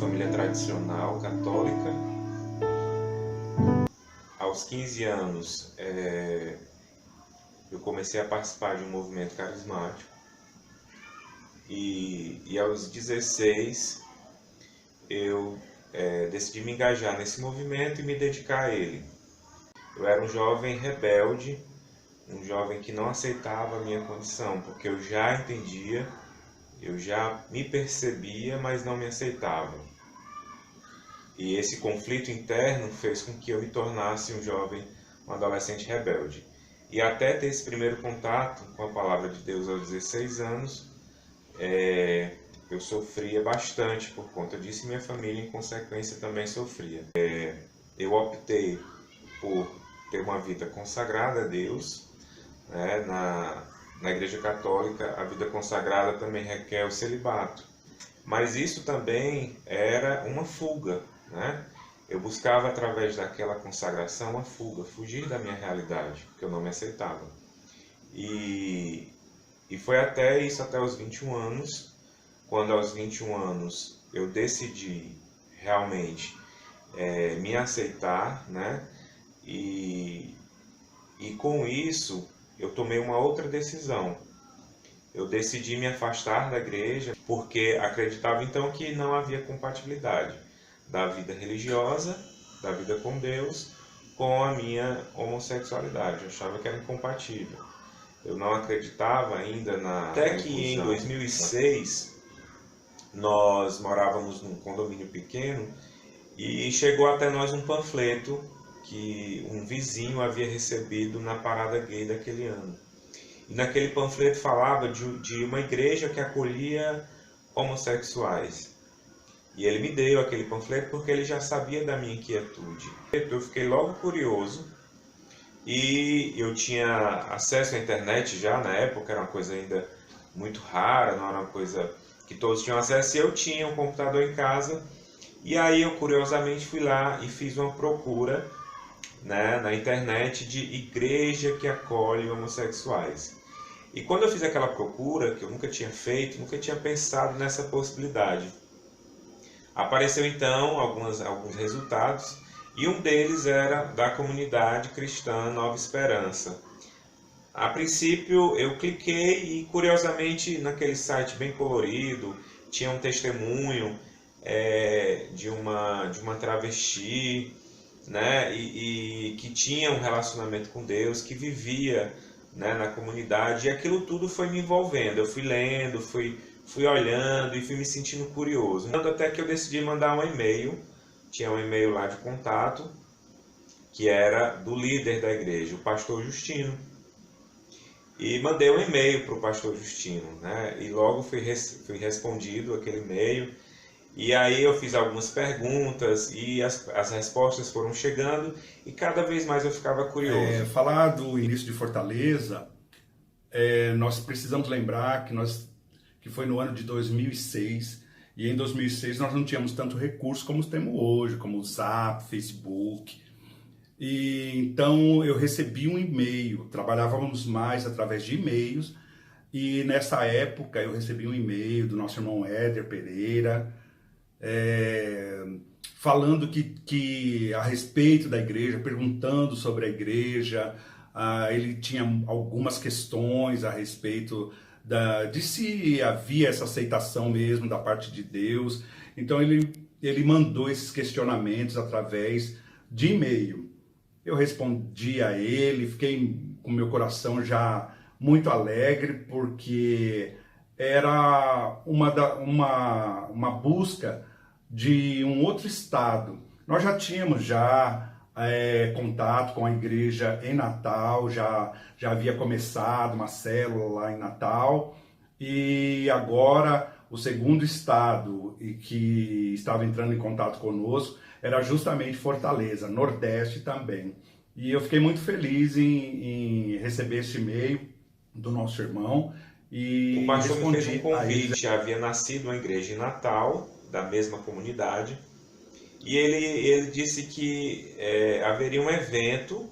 família tradicional, católica. Aos 15 anos, eu comecei a participar de um movimento carismático. E aos 16, eu decidi me engajar nesse movimento e me dedicar a ele. Eu era um jovem rebelde, um jovem que não aceitava a minha condição, porque eu já entendia, eu já me percebia, mas não me aceitava. E esse conflito interno fez com que eu me tornasse um jovem, um adolescente rebelde. E até ter esse primeiro contato com a palavra de Deus aos 16 anos, eu sofria bastante por conta disso e minha família, em consequência, também sofria. Eu optei por ter uma vida consagrada a Deus, né? Na Igreja Católica, a vida consagrada também requer o celibato. Mas isso também era uma fuga, né? Eu buscava, através daquela consagração, uma fuga, fugir da minha realidade, porque eu não me aceitava. E foi até os 21 anos, quando aos 21 anos eu decidi realmente me aceitar, né? E com isso eu tomei uma outra decisão. Eu decidi me afastar da igreja porque acreditava então que não havia compatibilidade da vida religiosa, da vida com Deus, com a minha homossexualidade. Eu achava que era incompatível. Eu não acreditava ainda na... Até que em 2006 nós morávamos num condomínio pequeno e chegou até nós um panfleto que um vizinho havia recebido na parada gay daquele ano. E naquele panfleto falava de uma igreja que acolhia homossexuais. E ele me deu aquele panfleto porque ele já sabia da minha inquietude. Eu fiquei logo curioso e eu tinha acesso à internet já na época, era uma coisa ainda muito rara, não era uma coisa que todos tinham acesso, e eu tinha um computador em casa. E aí eu curiosamente fui lá e fiz uma procura, né, na internet de igreja que acolhe homossexuais. E quando eu fiz aquela procura, que eu nunca tinha feito, nunca tinha pensado nessa possibilidade, apareceu então alguns resultados, e um deles era da comunidade cristã Nova Esperança. A princípio eu cliquei e curiosamente naquele site bem colorido tinha um testemunho de uma travesti, né, e que tinha um relacionamento com Deus, que vivia, né, na comunidade, e aquilo tudo foi me envolvendo. Eu fui lendo, fui olhando e fui me sentindo curioso. Até que eu decidi mandar um e-mail, tinha um e-mail lá de contato, que era do líder da igreja, o pastor Justino. E mandei um e-mail para o pastor Justino, né, e logo fui respondido aquele e-mail. E aí eu fiz algumas perguntas e as respostas foram chegando e cada vez mais eu ficava curioso. Falar do início de Fortaleza, nós precisamos lembrar que foi no ano de 2006, e em 2006 nós não tínhamos tanto recurso como temos hoje, como o Zap, Facebook. E então eu recebi um e-mail, trabalhávamos mais através de e-mails, e nessa época eu recebi um e-mail do nosso irmão Éder Pereira, falando que a respeito da igreja, perguntando sobre a igreja. Ele tinha algumas questões a respeito de se havia essa aceitação mesmo da parte de Deus. Então ele mandou esses questionamentos através de e-mail. Eu respondi a ele, fiquei com meu coração já muito alegre, porque era uma busca de um outro estado. Nós já tínhamos contato com a igreja em Natal, já havia começado uma célula lá em Natal, e agora o segundo estado que estava entrando em contato conosco era justamente Fortaleza, Nordeste também. E eu fiquei muito feliz em receber esse e-mail do nosso irmão. E o pastor me fez um convite, havia nascido uma igreja em Natal, da mesma comunidade, e ele disse que haveria um evento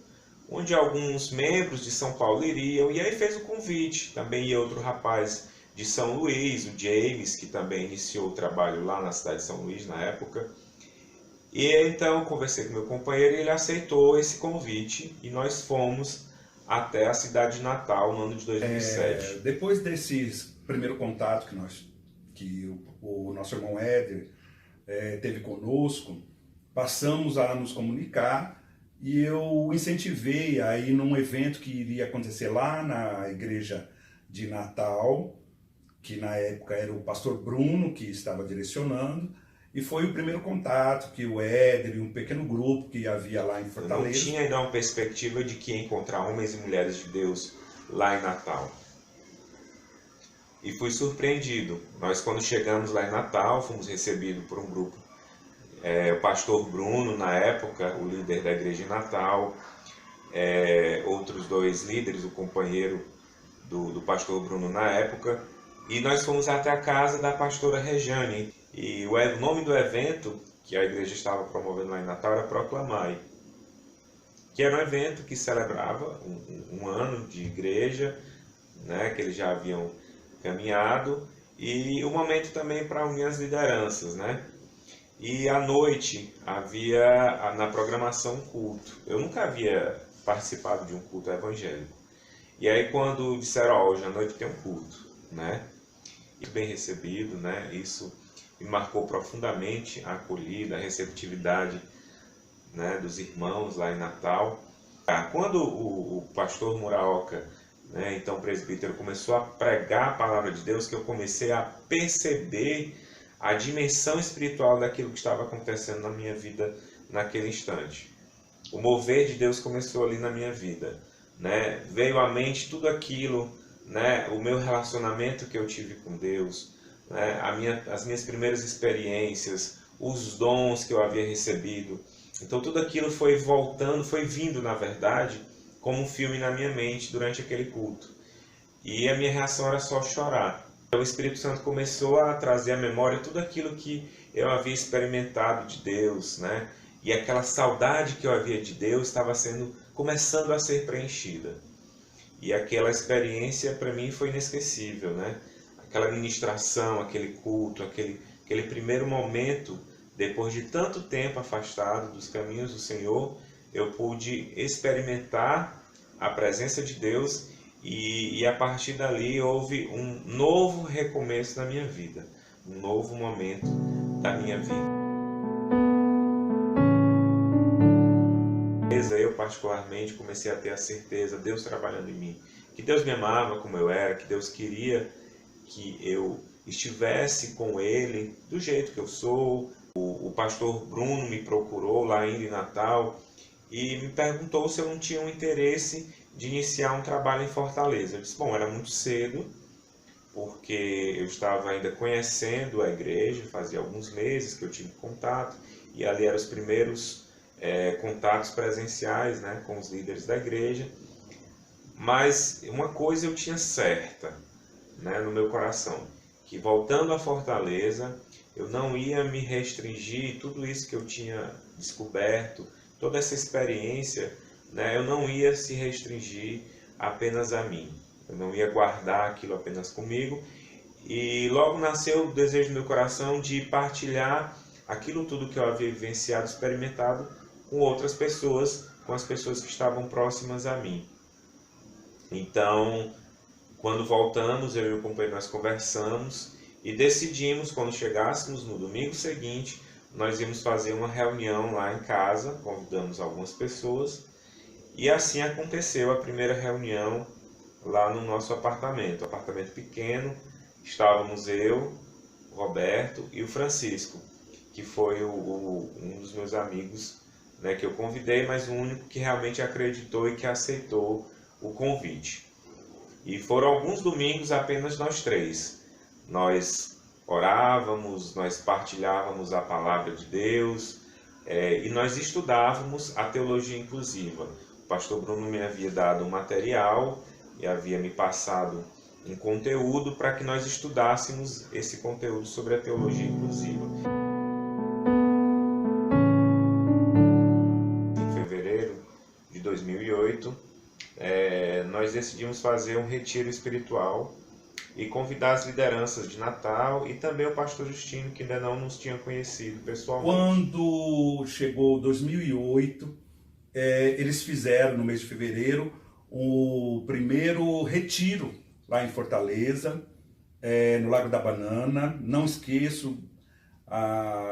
onde alguns membros de São Paulo iriam, e aí fez o convite. Também ia outro rapaz de São Luís, o James, que também iniciou o trabalho lá na cidade de São Luís na época. E então conversei com meu companheiro e ele aceitou esse convite e nós fomos até a cidade de Natal no ano de 2007. Depois desse primeiro contato que o nosso irmão Éder teve conosco, passamos a nos comunicar e eu incentivei a ir num evento que iria acontecer lá na igreja de Natal, que na época era o pastor Bruno que estava direcionando, e foi o primeiro contato que o Éder e um pequeno grupo que havia lá em Fortaleza. Eu não tinha ainda uma perspectiva de que ia encontrar homens e mulheres de Deus lá em Natal. E fui surpreendido. Nós, quando chegamos lá em Natal, fomos recebidos por um grupo. O pastor Bruno, na época, o líder da igreja em Natal, outros dois líderes, o companheiro do pastor Bruno na época, e nós fomos até a casa da pastora Rejane. E o nome do evento que a igreja estava promovendo lá em Natal era Proclamai, que era um evento que celebrava um ano de igreja, né, que eles já haviam caminhado, e um momento também para unir as lideranças, né? E à noite havia na programação um culto. Eu nunca havia participado de um culto evangélico. E aí quando disseram, hoje à noite tem um culto, né? E bem recebido, né? Isso me marcou profundamente, a acolhida, a receptividade, né, dos irmãos lá em Natal. Quando o pastor Muraoka, né, então presbítero, começou a pregar a palavra de Deus, que eu comecei a perceber a dimensão espiritual daquilo que estava acontecendo na minha vida naquele instante. O mover de Deus começou ali na minha vida, né? Veio à mente tudo aquilo, né, o meu relacionamento que eu tive com Deus, né, as minhas primeiras experiências, os dons que eu havia recebido. Então tudo aquilo foi voltando, foi vindo na verdade como um filme na minha mente durante aquele culto. E a minha reação era só chorar. O Espírito Santo começou a trazer à memória tudo aquilo que eu havia experimentado de Deus, né? E aquela saudade que eu havia de Deus estava começando a ser preenchida. E aquela experiência para mim foi inesquecível, né? Aquela ministração, aquele culto, aquele primeiro momento, depois de tanto tempo afastado dos caminhos do Senhor, eu pude experimentar a presença de Deus e a partir dali houve um novo recomeço na minha vida, um novo momento da minha vida. Eu particularmente comecei a ter a certeza, Deus trabalhando em mim, que Deus me amava como eu era, que Deus queria que eu estivesse com Ele do jeito que eu sou. O pastor Bruno me procurou lá ainda em Natal e me perguntou se eu não tinha um interesse de iniciar um trabalho em Fortaleza. Eu disse, bom, era muito cedo, porque eu estava ainda conhecendo a igreja, fazia alguns meses que eu tive contato, e ali eram os primeiros contatos presenciais, né, com os líderes da igreja. Mas uma coisa eu tinha certa, né, no meu coração, que voltando a Fortaleza, eu não ia me restringir, tudo isso que eu tinha descoberto, toda essa experiência, né, eu não ia se restringir apenas a mim. Eu não ia guardar aquilo apenas comigo. E logo nasceu o desejo no meu coração de partilhar aquilo tudo que eu havia vivenciado, experimentado com outras pessoas, com as pessoas que estavam próximas a mim. Então, quando voltamos, eu e o companheiro, nós conversamos e decidimos, quando chegássemos no domingo seguinte, nós íamos fazer uma reunião lá em casa, convidamos algumas pessoas, e assim aconteceu a primeira reunião lá no nosso apartamento pequeno. Estávamos eu, o Roberto e o Francisco, que foi um dos meus amigos, né, que eu convidei, mas o único que realmente acreditou e que aceitou o convite. E foram alguns domingos apenas nós três. Nós orávamos, nós partilhávamos a palavra de Deus e nós estudávamos a teologia inclusiva. O pastor Bruno me havia dado um material e havia me passado um conteúdo para que nós estudássemos esse conteúdo sobre a teologia inclusiva. Em fevereiro de 2008, nós decidimos fazer um retiro espiritual e convidar as lideranças de Natal e também o pastor Justino, que ainda não nos tinha conhecido pessoalmente. Quando chegou 2008, eles fizeram no mês de fevereiro o primeiro retiro lá em Fortaleza, no Lago da Banana. Não esqueço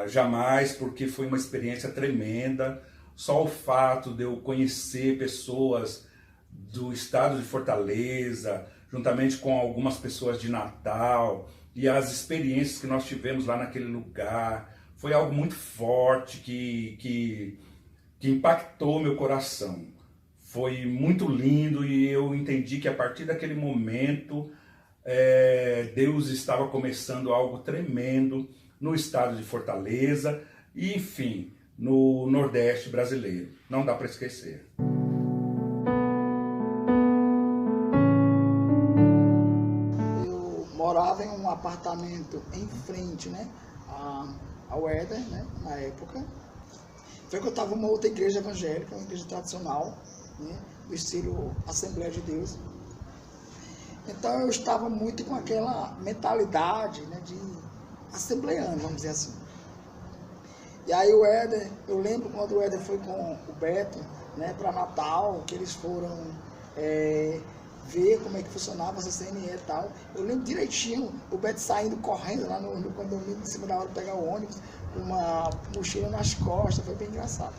jamais, porque foi uma experiência tremenda. Só o fato de eu conhecer pessoas do estado de Fortaleza, juntamente com algumas pessoas de Natal, e as experiências que nós tivemos lá naquele lugar, foi algo muito forte que impactou meu coração. Foi muito lindo e eu entendi que a partir daquele momento Deus estava começando algo tremendo no estado de Fortaleza e, enfim, no Nordeste brasileiro. Não dá para esquecer. Eu morava em um apartamento em frente, né, ao Éder, né, na época. Frequentava uma outra igreja evangélica, uma igreja tradicional, né, do estilo Assembleia de Deus. Então eu estava muito com aquela mentalidade, né, de assembleano, vamos dizer assim. E aí o Éder, eu lembro quando o Éder foi com o Beto, né, para Natal, que eles foram ver como é que funcionava a CCNE e tal. Eu lembro direitinho o Beto saindo correndo lá no condomínio, em cima da hora de pegar o ônibus, com uma mochila nas costas, foi bem engraçado.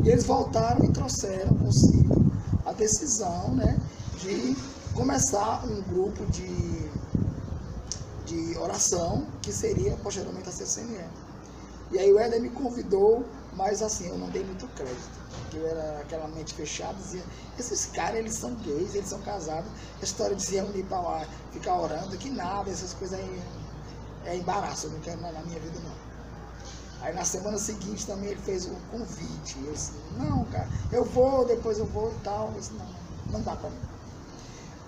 E eles voltaram e trouxeram consigo a decisão, né, de começar um grupo de oração, que seria posteriormente a CCNE. E aí o Éder me convidou, mas assim, eu não dei muito crédito, porque eu era aquela mente fechada, dizia, esses caras, eles são gays, eles são casados, a história de se reunir para lá, ficar orando, que nada, essas coisas aí é embaraço, eu não quero na minha vida não. Aí na semana seguinte também ele fez o convite, eu disse, não, cara, eu vou, depois eu vou e tal, eu disse, não dá para mim.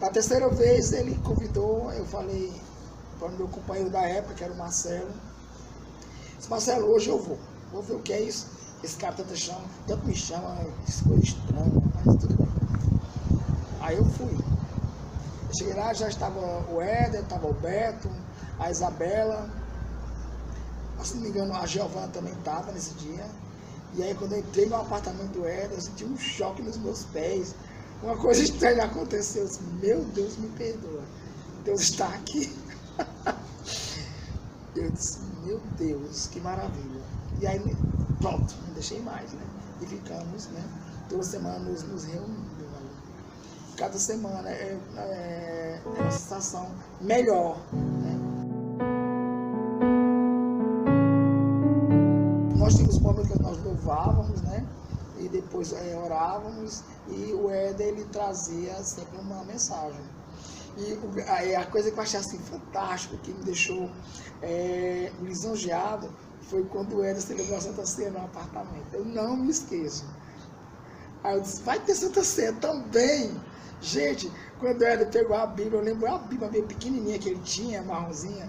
Na terceira vez ele convidou, eu falei para o meu companheiro da época, que era o Marcelo, disse, Marcelo, hoje eu vou ver o que é isso, esse cara tanto me chama, coisa estranha, mas tudo bem. Aí eu fui. Eu cheguei lá, já estava o Éder, estava o Beto, a Isabela, se não me engano a Giovana também estava nesse dia. E aí quando eu entrei no apartamento do Éder, eu senti um choque nos meus pés, uma coisa estranha aconteceu, eu disse, meu Deus, me perdoa, Deus está aqui. Eu disse, meu Deus, que maravilha. E aí, pronto, não deixei mais, né? E ficamos, né? Toda semana nos reunindo. Né? Cada semana é uma sensação melhor, né? Nós tínhamos momentos que nós louvávamos, né? E depois orávamos, e o Éder, ele trazia sempre uma mensagem. E a coisa que eu achei assim fantástico, que me deixou lisonjeado, foi quando o Éder celebrou a Santa Ceia no apartamento. Eu não me esqueço. Aí eu disse, vai ter Santa Ceia também. Gente, quando o Éder pegou a Bíblia, eu lembro a Bíblia meio pequenininha que ele tinha, marronzinha,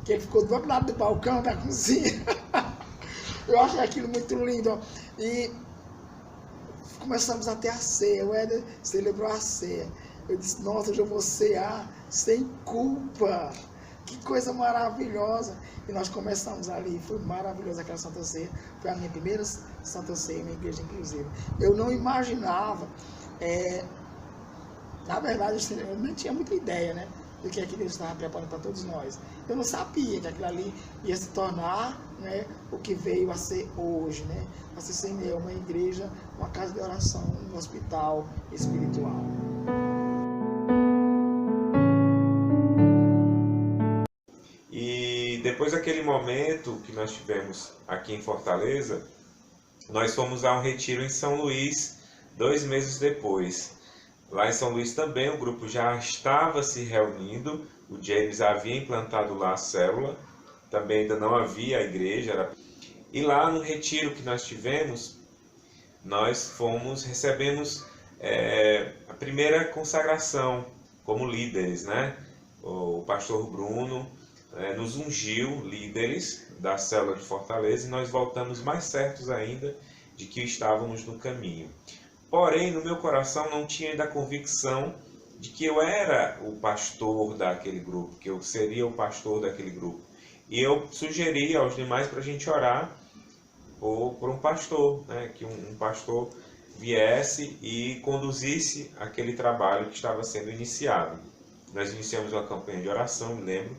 que ele ficou do outro lado do balcão da cozinha. Eu achei aquilo muito lindo. E começamos a ter a ceia, o Éder celebrou a ceia. Eu disse, nossa, hoje eu vou cear sem culpa. Que coisa maravilhosa. E nós começamos ali, foi maravilhosa aquela Santa Ceia. Foi a minha primeira Santa Ceia, minha igreja inclusive. Eu não imaginava, na verdade, eu nem tinha muita ideia, né, do que Deus estava preparando para todos nós. Eu não sabia que aquilo ali ia se tornar, né, o que veio a ser hoje, né? A CCNE, uma igreja, uma casa de oração, um hospital espiritual. E depois daquele momento que nós tivemos aqui em Fortaleza, nós fomos a um retiro em São Luís 2 meses depois. Lá em São Luís também o grupo já estava se reunindo, o James havia implantado lá a célula, também ainda não havia a igreja. E lá no retiro que nós tivemos, nós recebemos a primeira consagração como líderes, né? O pastor Bruno nos ungiu líderes da célula de Fortaleza e nós voltamos mais certos ainda de que estávamos no caminho. Porém, no meu coração não tinha ainda a convicção de que eu era o pastor daquele grupo, que eu seria o pastor daquele grupo. E eu sugeri aos demais para a gente orar por um pastor, né? Que um pastor viesse e conduzisse aquele trabalho que estava sendo iniciado. Nós iniciamos uma campanha de oração, me lembro,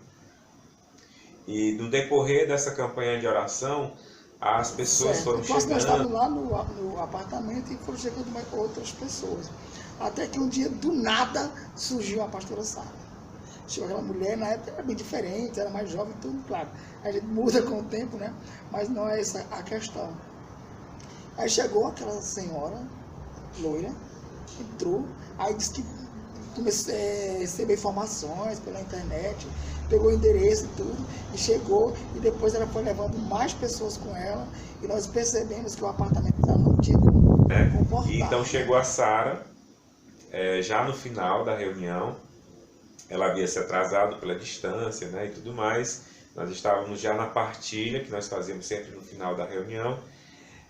e no decorrer dessa campanha de oração, as pessoas foram Nós estávamos chegando. lá no apartamento e foram chegando outras pessoas. Até que um dia, do nada, surgiu a pastora Sara. Chegou aquela mulher, na época era bem diferente, era mais jovem, tudo, claro. A gente muda com o tempo, né? Mas não é essa a questão. Aí chegou aquela senhora, loira, entrou, aí disse que comecei a receber informações pela internet, pegou o endereço e tudo, e chegou, e depois ela foi levando mais pessoas com ela, e nós percebemos que o apartamento estava no tipo comportado. E então chegou a Sara, já no final da reunião. Ela havia se atrasado pela distância, né, e tudo mais. Nós estávamos já na partilha, que nós fazíamos sempre no final da reunião.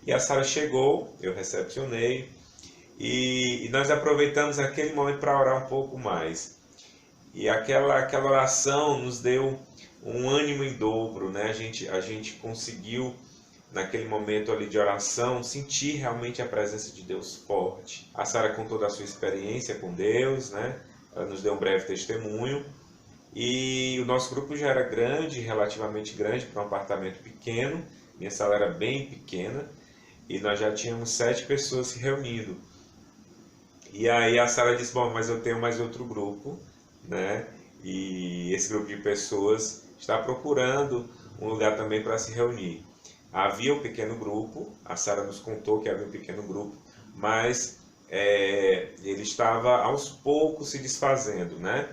E a Sara chegou, eu recepcionei, e nós aproveitamos aquele momento para orar um pouco mais. E aquela oração nos deu um ânimo em dobro, né? A gente conseguiu, naquele momento ali de oração, sentir realmente a presença de Deus forte. A Sara contou da sua experiência com Deus, né? Ela nos deu um breve testemunho. E o nosso grupo já era grande, relativamente grande, para um apartamento pequeno. Minha sala era bem pequena. E nós já tínhamos 7 pessoas se reunindo. E aí a Sara disse, bom, mas eu tenho mais outro grupo, né? E esse grupo de pessoas está procurando um lugar também para se reunir. Havia um pequeno grupo, a Sara nos contou que havia um pequeno grupo, mas ele estava aos poucos se desfazendo, né?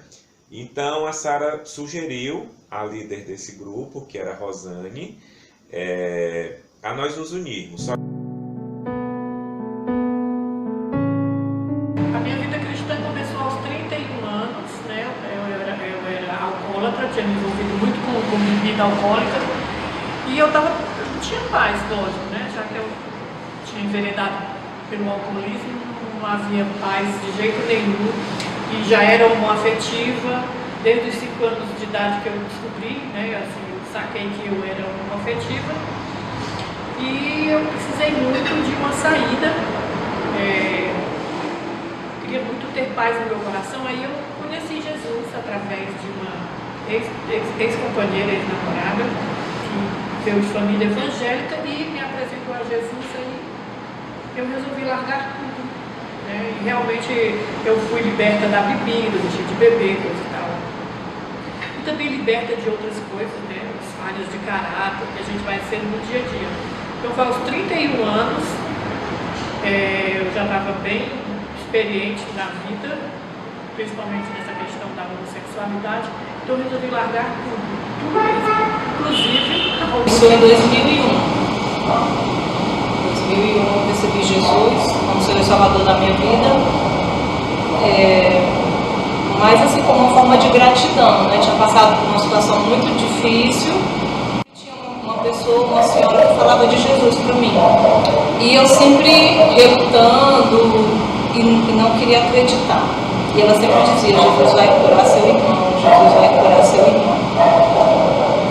Então a Sara sugeriu à líder desse grupo, que era a Rosane, a nós nos unirmos. A minha vida cristã começou aos 31 anos, né? Eu era alcoólatra, tinha me envolvido muito com bebida alcoólica, e eu tinha paz, lógico, né? Já que eu tinha enveredado pelo alcoolismo, não havia paz de jeito nenhum, e já era homoafetiva desde os 5 anos de idade que eu descobri, né? Assim, eu saquei que eu era homoafetiva, e eu precisei muito de uma saída. Queria muito ter paz no meu coração. Aí eu conheci Jesus através de uma ex-companheira, ex-namorada, que veio de família evangélica e me apresentou a Jesus. Aí eu resolvi largar tudo, né? E realmente eu fui liberta da bebida, deixei de beber, coisa e tal. E também liberta de outras coisas, né? As falhas de caráter que a gente vai sendo no dia a dia. Então foi aos 31 anos, eu já estava bem experiente na vida, principalmente nessa questão da homossexualidade, então eu resolvi largar tudo mesmo, inclusive a roupa. Isso em 2001. Em 2001 eu recebi Jesus como Senhor e Salvador da minha vida, mas assim como uma forma de gratidão, né? Tinha passado por uma situação muito difícil, tinha uma pessoa, uma senhora que falava de Jesus para mim, e eu sempre relutando e não queria acreditar, e ela sempre dizia, Jesus vai curar seu irmão, Jesus vai curar seu irmão.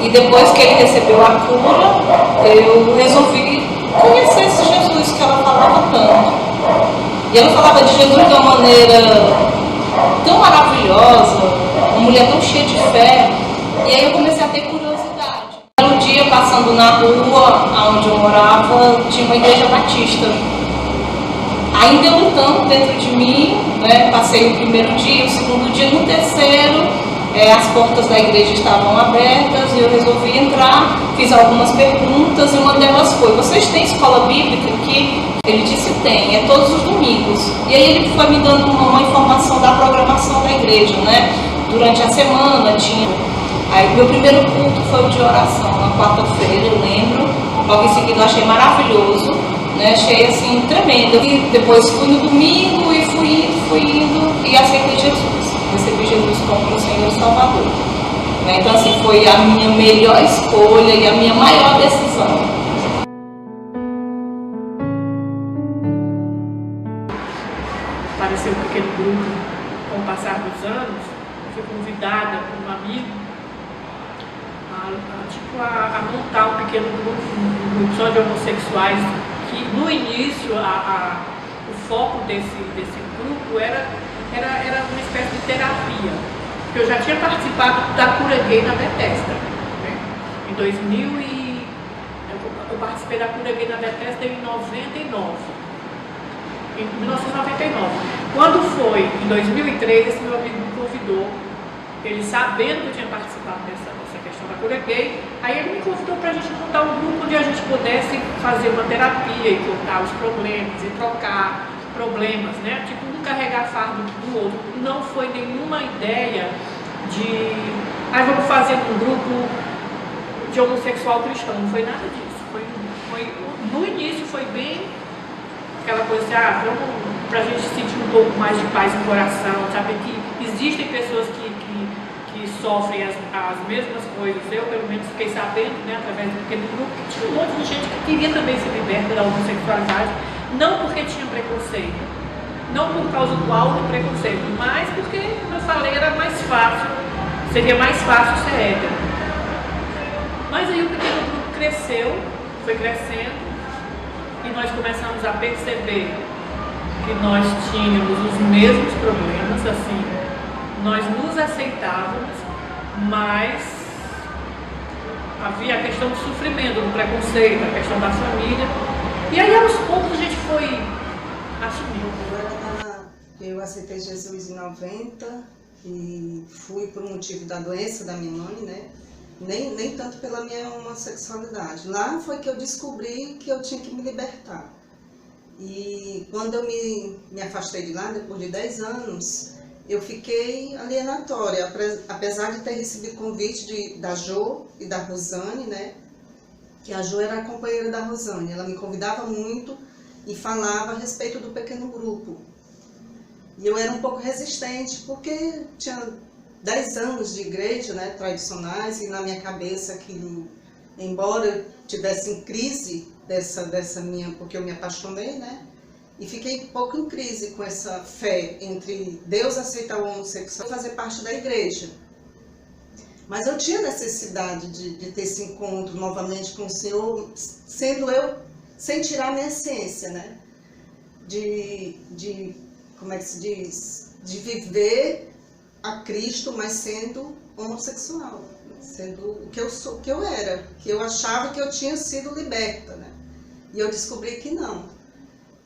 E depois que ele recebeu a cura, eu resolvi conhecer esse Jesus que ela falava tanto. E ela falava de Jesus de uma maneira tão maravilhosa, uma mulher tão cheia de fé. E aí eu comecei a ter curiosidade. Um dia, passando na rua onde eu morava, tinha uma igreja batista. Ainda lutando dentro de mim, né? Passei o primeiro dia, o segundo dia, no terceiro, as portas da igreja estavam abertas e eu resolvi entrar, fiz algumas perguntas e uma delas foi, vocês têm escola bíblica aqui? Ele disse, tem, é todos os domingos. E aí ele foi me dando uma informação da programação da igreja, né? Durante a semana tinha... Aí meu primeiro culto foi o de oração, na quarta-feira, eu lembro. Logo em seguida eu achei maravilhoso, né? Achei assim, tremendo. E depois fui no domingo e fui indo e aceitei Jesus. Recebi Jesus como meu Senhor e Salvador. Então assim, foi a minha melhor escolha e a minha maior decisão. Apareceu um pequeno grupo com o passar dos anos, eu fui convidada por um amigo a montar um pequeno grupo, um grupo só de homossexuais, que no início o foco desse grupo era uma espécie de terapia, porque eu já tinha participado da cura gay na Bethesda, né? Em 2000 eu participei da cura gay na Bethesda em 99. Em 1999. Quando foi em 2003, esse meu amigo me convidou, ele sabendo que eu tinha participado dessa questão da cura gay, aí ele me convidou para a gente montar um grupo onde a gente pudesse fazer uma terapia e contar os problemas e trocar problemas, né? Tipo, um carregar fardo do outro. Não foi nenhuma ideia de vamos fazer um grupo de homossexual cristão, não foi nada disso. No início foi bem aquela coisa assim, vamos pra gente sentir um pouco mais de paz no coração, saber que existem pessoas que sofrem as mesmas coisas. Eu, pelo menos, fiquei sabendo, né, através do pequeno grupo, que tinha um monte de gente que queria também ser liberta da homossexualidade, não porque tinha preconceito, não por causa do alto preconceito, mas porque, como eu falei, era mais fácil, seria mais fácil ser hétero. Mas aí o pequeno grupo cresceu, foi crescendo, e nós começamos a perceber que nós tínhamos os mesmos problemas, assim, nós nos aceitávamos, mas havia a questão do sofrimento, do preconceito, a questão da família, e aí aos poucos a gente foi assumindo. Eu aceitei Jesus em 90 e fui por um motivo da doença da minha mãe, né? Nem tanto pela minha homossexualidade. Lá foi que eu descobri que eu tinha que me libertar. E quando eu me afastei de lá, depois de 10 anos, eu fiquei alienatória, apesar de ter recebido convite da Jo e da Rosane, né? Que a Jo era a companheira da Rosane. Ela me convidava muito e falava a respeito do pequeno grupo. E eu era um pouco resistente, porque tinha 10 anos de igreja, né, tradicionais, e na minha cabeça aquilo, embora eu tivesse em crise dessa minha, porque eu me apaixonei, né, e fiquei um pouco em crise com essa fé entre Deus aceitar o homossexual e fazer parte da igreja. Mas eu tinha necessidade de ter esse encontro novamente com o Senhor, sendo eu, sem tirar a minha essência, né, como é que se diz, de viver a Cristo, mas sendo homossexual, sendo o que eu sou, que eu era, que eu achava que eu tinha sido liberta, né? E eu descobri que não.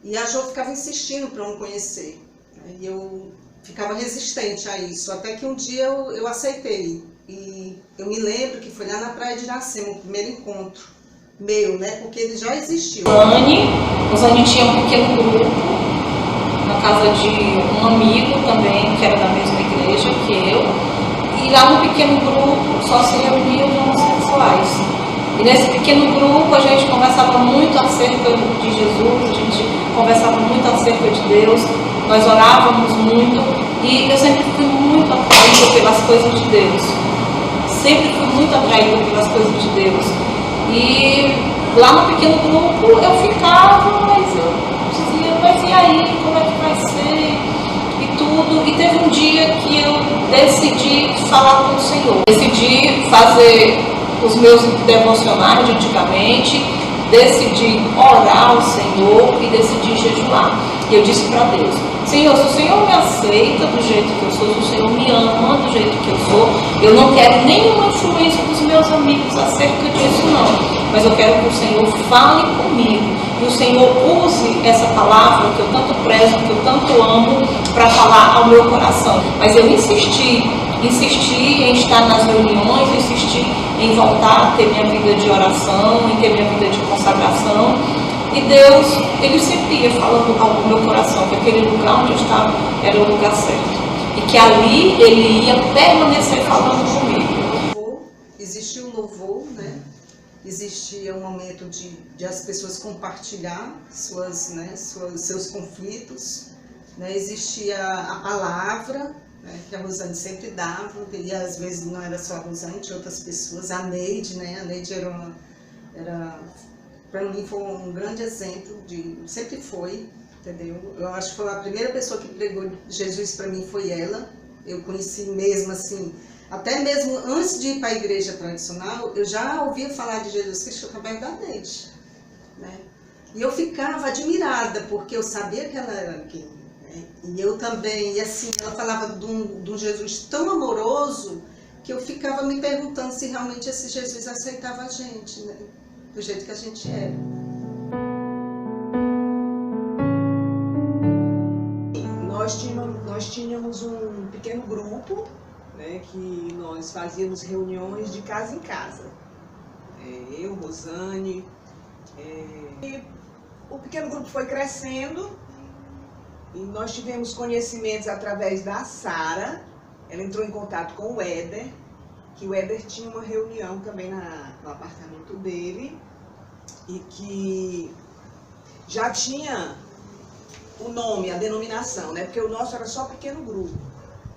E a Jo ficava insistindo para eu conhecer, né? E eu ficava resistente a isso, até que um dia eu aceitei. E eu me lembro que foi lá na Praia de Iracema, o primeiro encontro meu, né? Porque ele já existiu. O Zani tinha um pequeno grupo na casa de um amigo também, que era da mesma igreja que eu, e lá no pequeno grupo só se reuniam os homossexuais. E nesse pequeno grupo a gente conversava muito acerca de Jesus, a gente conversava muito acerca de Deus, nós orávamos muito, e eu sempre fui muito atraída pelas coisas de Deus. Sempre fui muito atraída pelas coisas de Deus. E lá no pequeno grupo eu ficava, mas eu dizia, mas e aí, como é que vai ser? E tudo. E teve um dia que eu decidi falar com o Senhor. Decidi fazer os meus devocionais de antigamente, decidi orar ao Senhor e decidi jejuar. E eu disse para Deus, Senhor, se o Senhor me aceita do jeito que eu sou, se o Senhor me ama do jeito que eu sou, eu não quero nenhuma influência dos meus amigos acerca disso, não. Mas eu quero que o Senhor fale comigo, que o Senhor use essa palavra que eu tanto prezo, que eu tanto amo, para falar ao meu coração. Mas eu insisti em estar nas reuniões, insisti em voltar a ter minha vida de oração, em ter minha vida de consagração. E Deus, Ele sempre ia falando ao meu coração que aquele lugar onde eu estava era o lugar certo. E que ali Ele ia permanecer falando comigo. Existia o louvor, né? Existia um momento de as pessoas compartilhar seus conflitos, né? Existia a palavra, né? Que a Rosane sempre dava, e às vezes não era só a Rosane, tinha outras pessoas. A Neide, né? A Neide para mim foi um grande exemplo, sempre foi, entendeu? Eu acho que foi a primeira pessoa que pregou Jesus para mim, foi ela. Eu conheci mesmo assim, até mesmo antes de ir para a igreja tradicional, eu já ouvia falar de Jesus Cristo através da Neide, né? E eu ficava admirada, porque eu sabia que ela era quem, né? E eu também, e assim, ela falava de um Jesus tão amoroso, que eu ficava me perguntando se realmente esse Jesus aceitava a gente, né? Do jeito que a gente era. Nós tínhamos um pequeno grupo, né, que nós fazíamos reuniões de casa em casa. Eu, Rosane, e o pequeno grupo foi crescendo e nós tivemos conhecimentos através da Sara. Ela entrou em contato com o Éder, que o Éder tinha uma reunião também no apartamento dele e que já tinha o nome, a denominação, né? Porque o nosso era só pequeno grupo.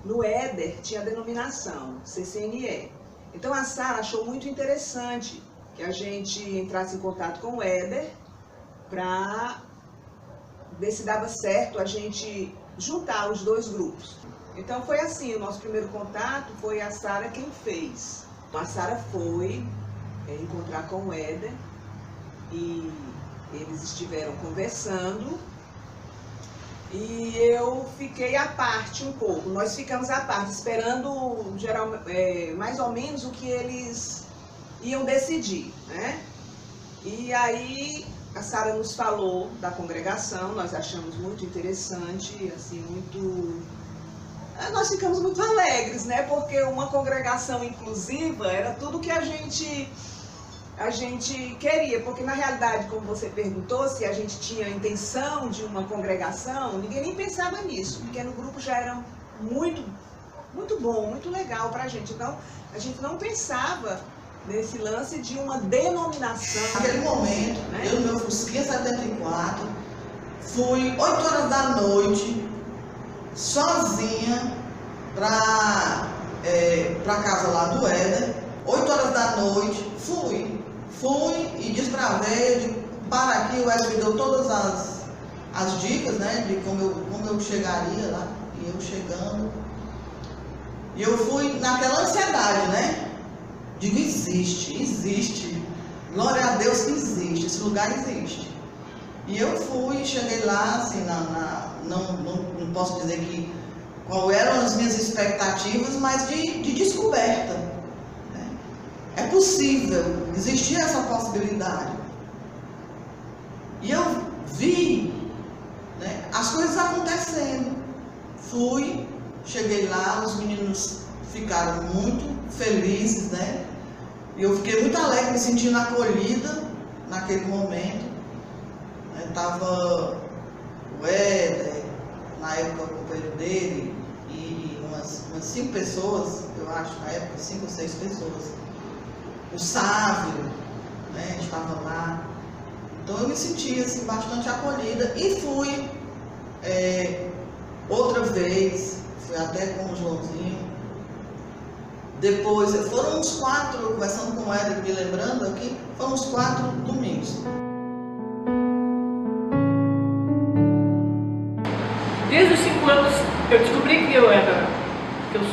No Éder tinha a denominação, CCNE. Então a Sara achou muito interessante que a gente entrasse em contato com o Éder para ver se dava certo a gente juntar os dois grupos. Então foi assim, o nosso primeiro contato foi a Sara quem fez. A Sara foi encontrar com o Éder e eles estiveram conversando e eu fiquei à parte um pouco. Nós ficamos à parte, esperando mais ou menos o que eles iam decidir, né? E aí a Sara nos falou da congregação, nós achamos muito interessante, assim, muito... Nós ficamos muito alegres, né? Porque uma congregação inclusiva era tudo que a gente queria, porque na realidade, como você perguntou, se a gente tinha a intenção de uma congregação, ninguém nem pensava nisso. O pequeno grupo já era muito bom, muito legal para a gente. Então, a gente não pensava nesse lance de uma denominação. Naquele momento, né? Eu no meu Fusquinha 74, fui 8 horas da noite, sozinha, pra casa lá do Éder. 8 horas da noite, fui e desbravei, para aqui, o Éder me deu todas as dicas, né, de como eu chegaria lá, e eu chegando. E eu fui naquela ansiedade, né? Digo, existe. Glória a Deus que existe, esse lugar existe. E eu fui, cheguei lá, assim, não posso dizer qual eram as minhas expectativas, mas de descoberta. Né? É possível, existia essa possibilidade. E eu vi, né, as coisas acontecendo. Fui, cheguei lá, os meninos ficaram muito felizes, né? E eu fiquei muito alegre, me sentindo acolhida naquele momento. Estava o Éder, na época o companheiro dele, e umas 5 pessoas, eu acho, na época, 5 ou 6 pessoas. O Sávio, né, estava lá. Então eu me senti assim, bastante acolhida e fui outra vez, fui até com o Joãozinho. Depois, foram uns 4, conversando com o Éder, me lembrando aqui, foram uns 4 domingos. Desde os 5 anos, eu descobri que eu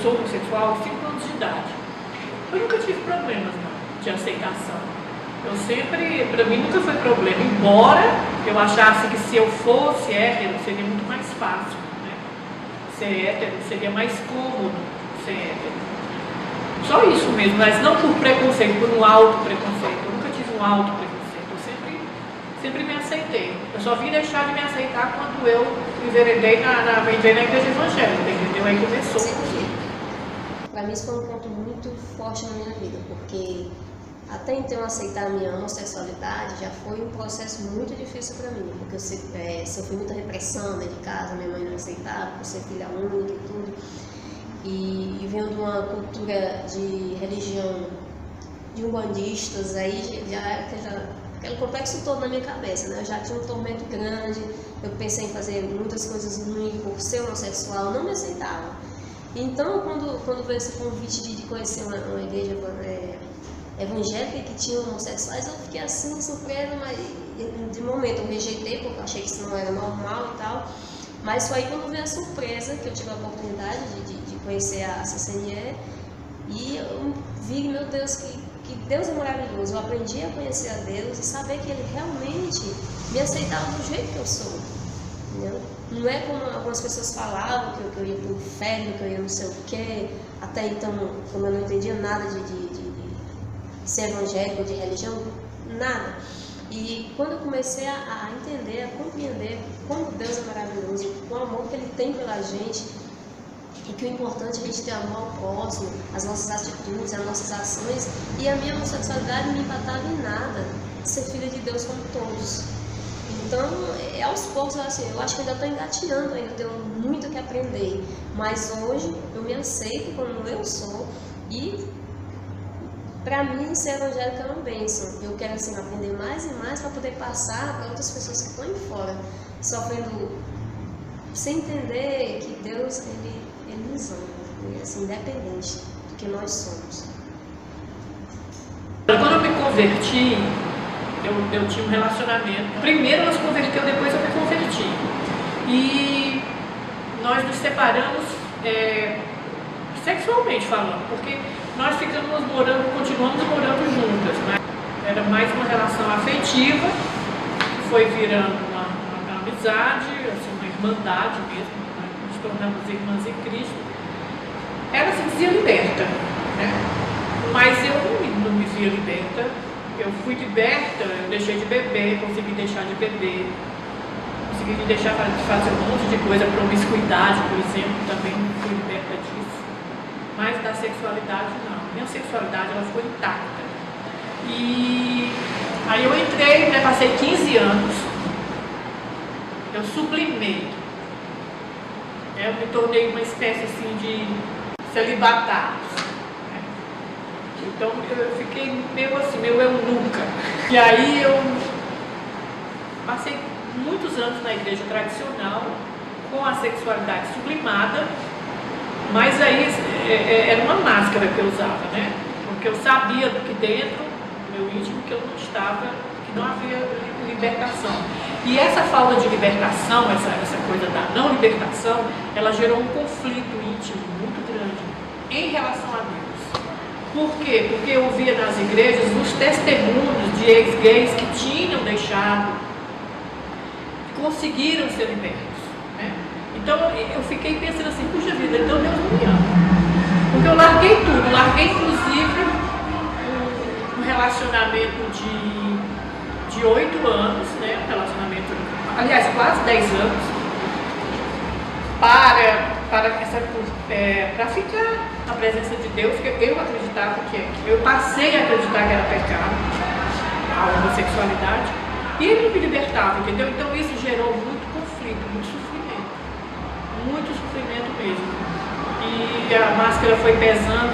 sou homossexual aos 5 anos de idade. Eu nunca tive problemas, não, de aceitação. Eu sempre, para mim nunca foi problema, embora eu achasse que se eu fosse hétero seria muito mais fácil, né? Ser hétero seria mais cômodo ser hétero. Só isso mesmo, mas não por preconceito, por um auto-preconceito. Eu nunca tive um auto-preconceito, eu sempre me aceitei. Eu só vim deixar de me aceitar quando eu enveredei entrei na igreja evangélica, entendeu? Aí começou. Para mim isso foi um ponto muito forte na minha vida, porque até então aceitar a minha homossexualidade já foi um processo muito difícil para mim, porque eu sofri muita repressão dentro de casa, minha mãe não aceitava, por ser filha única e tudo. E vindo de uma cultura de religião de umbandistas, aí aquele complexo todo na minha cabeça, né? Eu já tinha um tormento grande, eu pensei em fazer muitas coisas ruins por ser homossexual, não me aceitava. Então, quando veio esse convite de conhecer uma igreja evangélica que tinha homossexuais, eu fiquei assim, surpresa, mas de momento eu rejeitei, porque eu achei que isso não era normal e tal. Mas foi aí quando veio a surpresa, que eu tive a oportunidade de conhecer a CCNE, e eu vi, meu Deus, que Deus é maravilhoso. Eu aprendi a conhecer a Deus e saber que Ele realmente me aceitava do jeito que eu sou. Entendeu? Não é como algumas pessoas falavam, que eu ia para o inferno, que eu ia não sei o quê. Até então, como eu não entendia nada de ser evangélico, de religião, nada. E quando eu comecei a entender, a compreender como Deus é maravilhoso, o amor que Ele tem pela gente, e que o importante é a gente ter amor ao próximo, as nossas atitudes, as nossas ações, e a minha homossexualidade não me empatava em nada, ser filha de Deus como todos. Então, aos poucos, assim, eu acho que ainda estou engatinhando, ainda tenho muito que aprender, mas hoje eu me aceito como eu sou, e para mim ser evangélica é uma bênção. Eu quero assim, aprender mais e mais para poder passar para outras pessoas que estão aí fora, sofrendo, sem entender que Deus ele nos ama, assim, independente do que nós somos. Quando eu me converti, eu tinha um relacionamento. Primeiro ela se converteu, depois eu me converti. E nós nos separamos sexualmente falando, porque nós continuamos morando juntas, mas era mais uma relação afetiva, que foi virando uma amizade, assim, uma irmandade mesmo, né? Nos tornamos irmãs em Cristo. Ela se dizia liberta, né? Mas eu não me via liberta. Eu fui liberta, eu deixei de beber, consegui deixar de beber, consegui deixar de fazer um monte de coisa, promiscuidade, por exemplo, também fui liberta disso. Mas da sexualidade não. Minha sexualidade ela ficou intacta. E aí eu entrei, né, passei 15 anos, eu sublimei. Eu me tornei uma espécie assim de celibatário. Né? Então eu fiquei meio assim, meio eu nunca. E aí eu passei muitos anos na igreja tradicional, com a sexualidade sublimada. Mas aí era uma máscara que eu usava, né? Porque eu sabia do que dentro, do meu íntimo, que eu não estava, que não havia libertação. E essa falta de libertação, essa coisa da não libertação, ela gerou um conflito íntimo muito grande em relação a Deus. Por quê? Porque eu via nas igrejas os testemunhos de ex-gays que tinham deixado, que conseguiram ser libertos, né? Então eu fiquei pensando assim, puxa vida, então Deus não me ama. Porque eu larguei tudo, larguei inclusive um relacionamento de 8 anos, né? Um relacionamento, aliás, quase 10 anos, para ficar na presença de Deus, porque eu acreditava eu passei a acreditar que era pecado, a homossexualidade, e ele não me libertava, entendeu? Então isso gerou muito conflito, muito sofrimento mesmo. E a máscara foi pesando,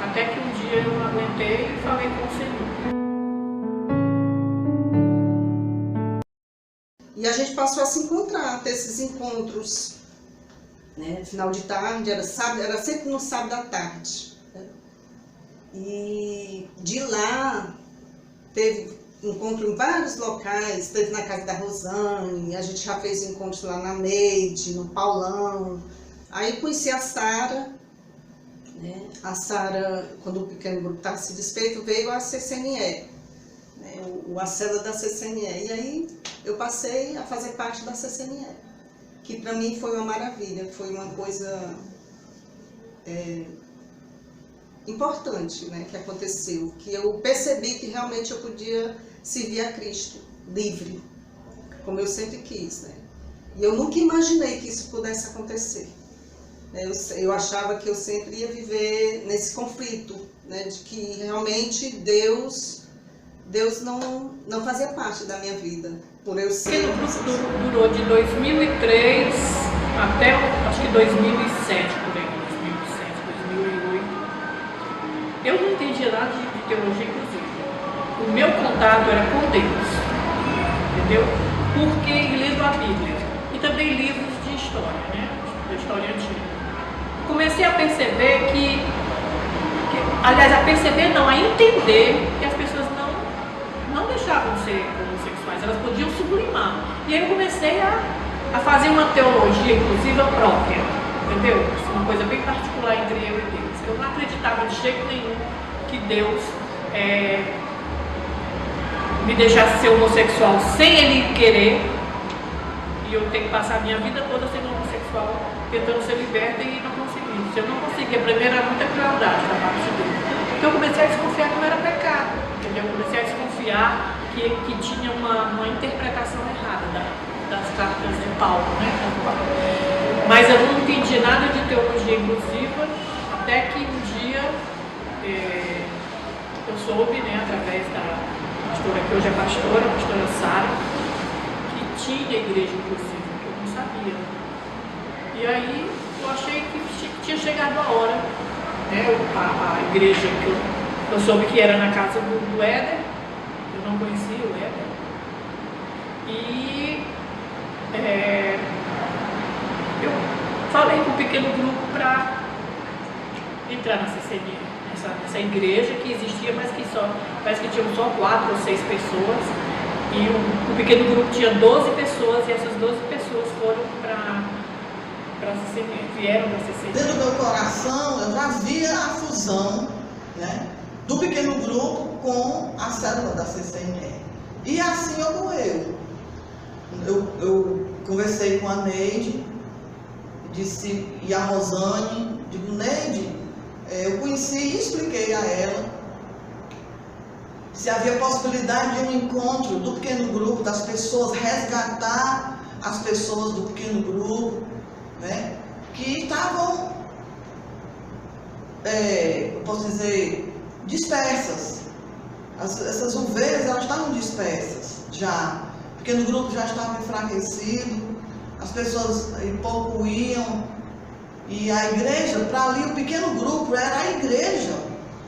até que um dia eu não aguentei e falei com o Senhor. E a gente passou a se encontrar, ter esses encontros, né? Final de tarde, era sempre no sábado à tarde. Né? E de lá teve encontro em vários locais, teve na casa da Rosane, a gente já fez encontros lá na Neide, no Paulão. Aí conheci a Sara, né? A Sara, quando o pequeno grupo estava se desfeito, veio a CCNE, né? A célula da CCNE. E aí eu passei a fazer parte da CCNE, que para mim foi uma maravilha, foi uma coisa importante, né, que aconteceu, que eu percebi que realmente eu podia servir a Cristo livre, como eu sempre quis, né? E eu nunca imaginei que isso pudesse acontecer. Eu achava que eu sempre ia viver nesse conflito, né, de que realmente Deus não fazia parte da minha vida, por eu ser... O grupo durou de 2003 até, acho que 2007, por aí, 2007, 2008. Eu não entendia nada de teologia, inclusive. O meu contato era com Deus, entendeu? Porque lendo a Bíblia e também livros de história, né? Da história antiga. Comecei a perceber a entender que as pessoas não deixavam de ser E aí eu comecei a fazer uma teologia inclusiva própria, entendeu? Uma coisa bem particular entre eu e Deus. Eu não acreditava de jeito nenhum que Deus me deixasse ser homossexual sem Ele querer, e eu tenho que passar a minha vida toda sendo homossexual, tentando ser liberta e não consegui. Se eu não conseguia, primeiro era muita crueldade da parte de Deus. Então eu comecei a desconfiar que não era pecado, entendeu? Eu comecei a desconfiar que tinha uma interpretação errada das cartas de Paulo, né? Mas eu não entendi nada de teologia inclusiva, até que um dia eu soube, né, através da pastora, que hoje é pastora, a pastora Sara, que tinha igreja inclusiva, que eu não sabia. E aí eu achei que tinha chegado a hora, né? A igreja que eu soube que era na casa do Éder, eu não conhecia o Éder, e eu falei com um pequeno grupo para entrar na CCNE, nessa igreja que existia, mas que parece que tinham só 4 ou 6 pessoas, e o pequeno grupo tinha 12 pessoas, e essas 12 pessoas foram para a CCNE, vieram da CCNE. Dentro do meu coração, eu já via a fusão, né, do pequeno grupo com a célula da CCNE. E assim ocorreu. Eu conversei com a Neide, e a Rosane, digo, Neide, eu conheci e expliquei a ela se havia possibilidade de um encontro do pequeno grupo, das pessoas, resgatar as pessoas do pequeno grupo, né, que estavam, eu posso dizer, dispersas. Essas ovelhas, elas estavam dispersas já. O pequeno grupo já estava enfraquecido, as pessoas pouco iam. E a igreja, para ali, o pequeno grupo era a igreja,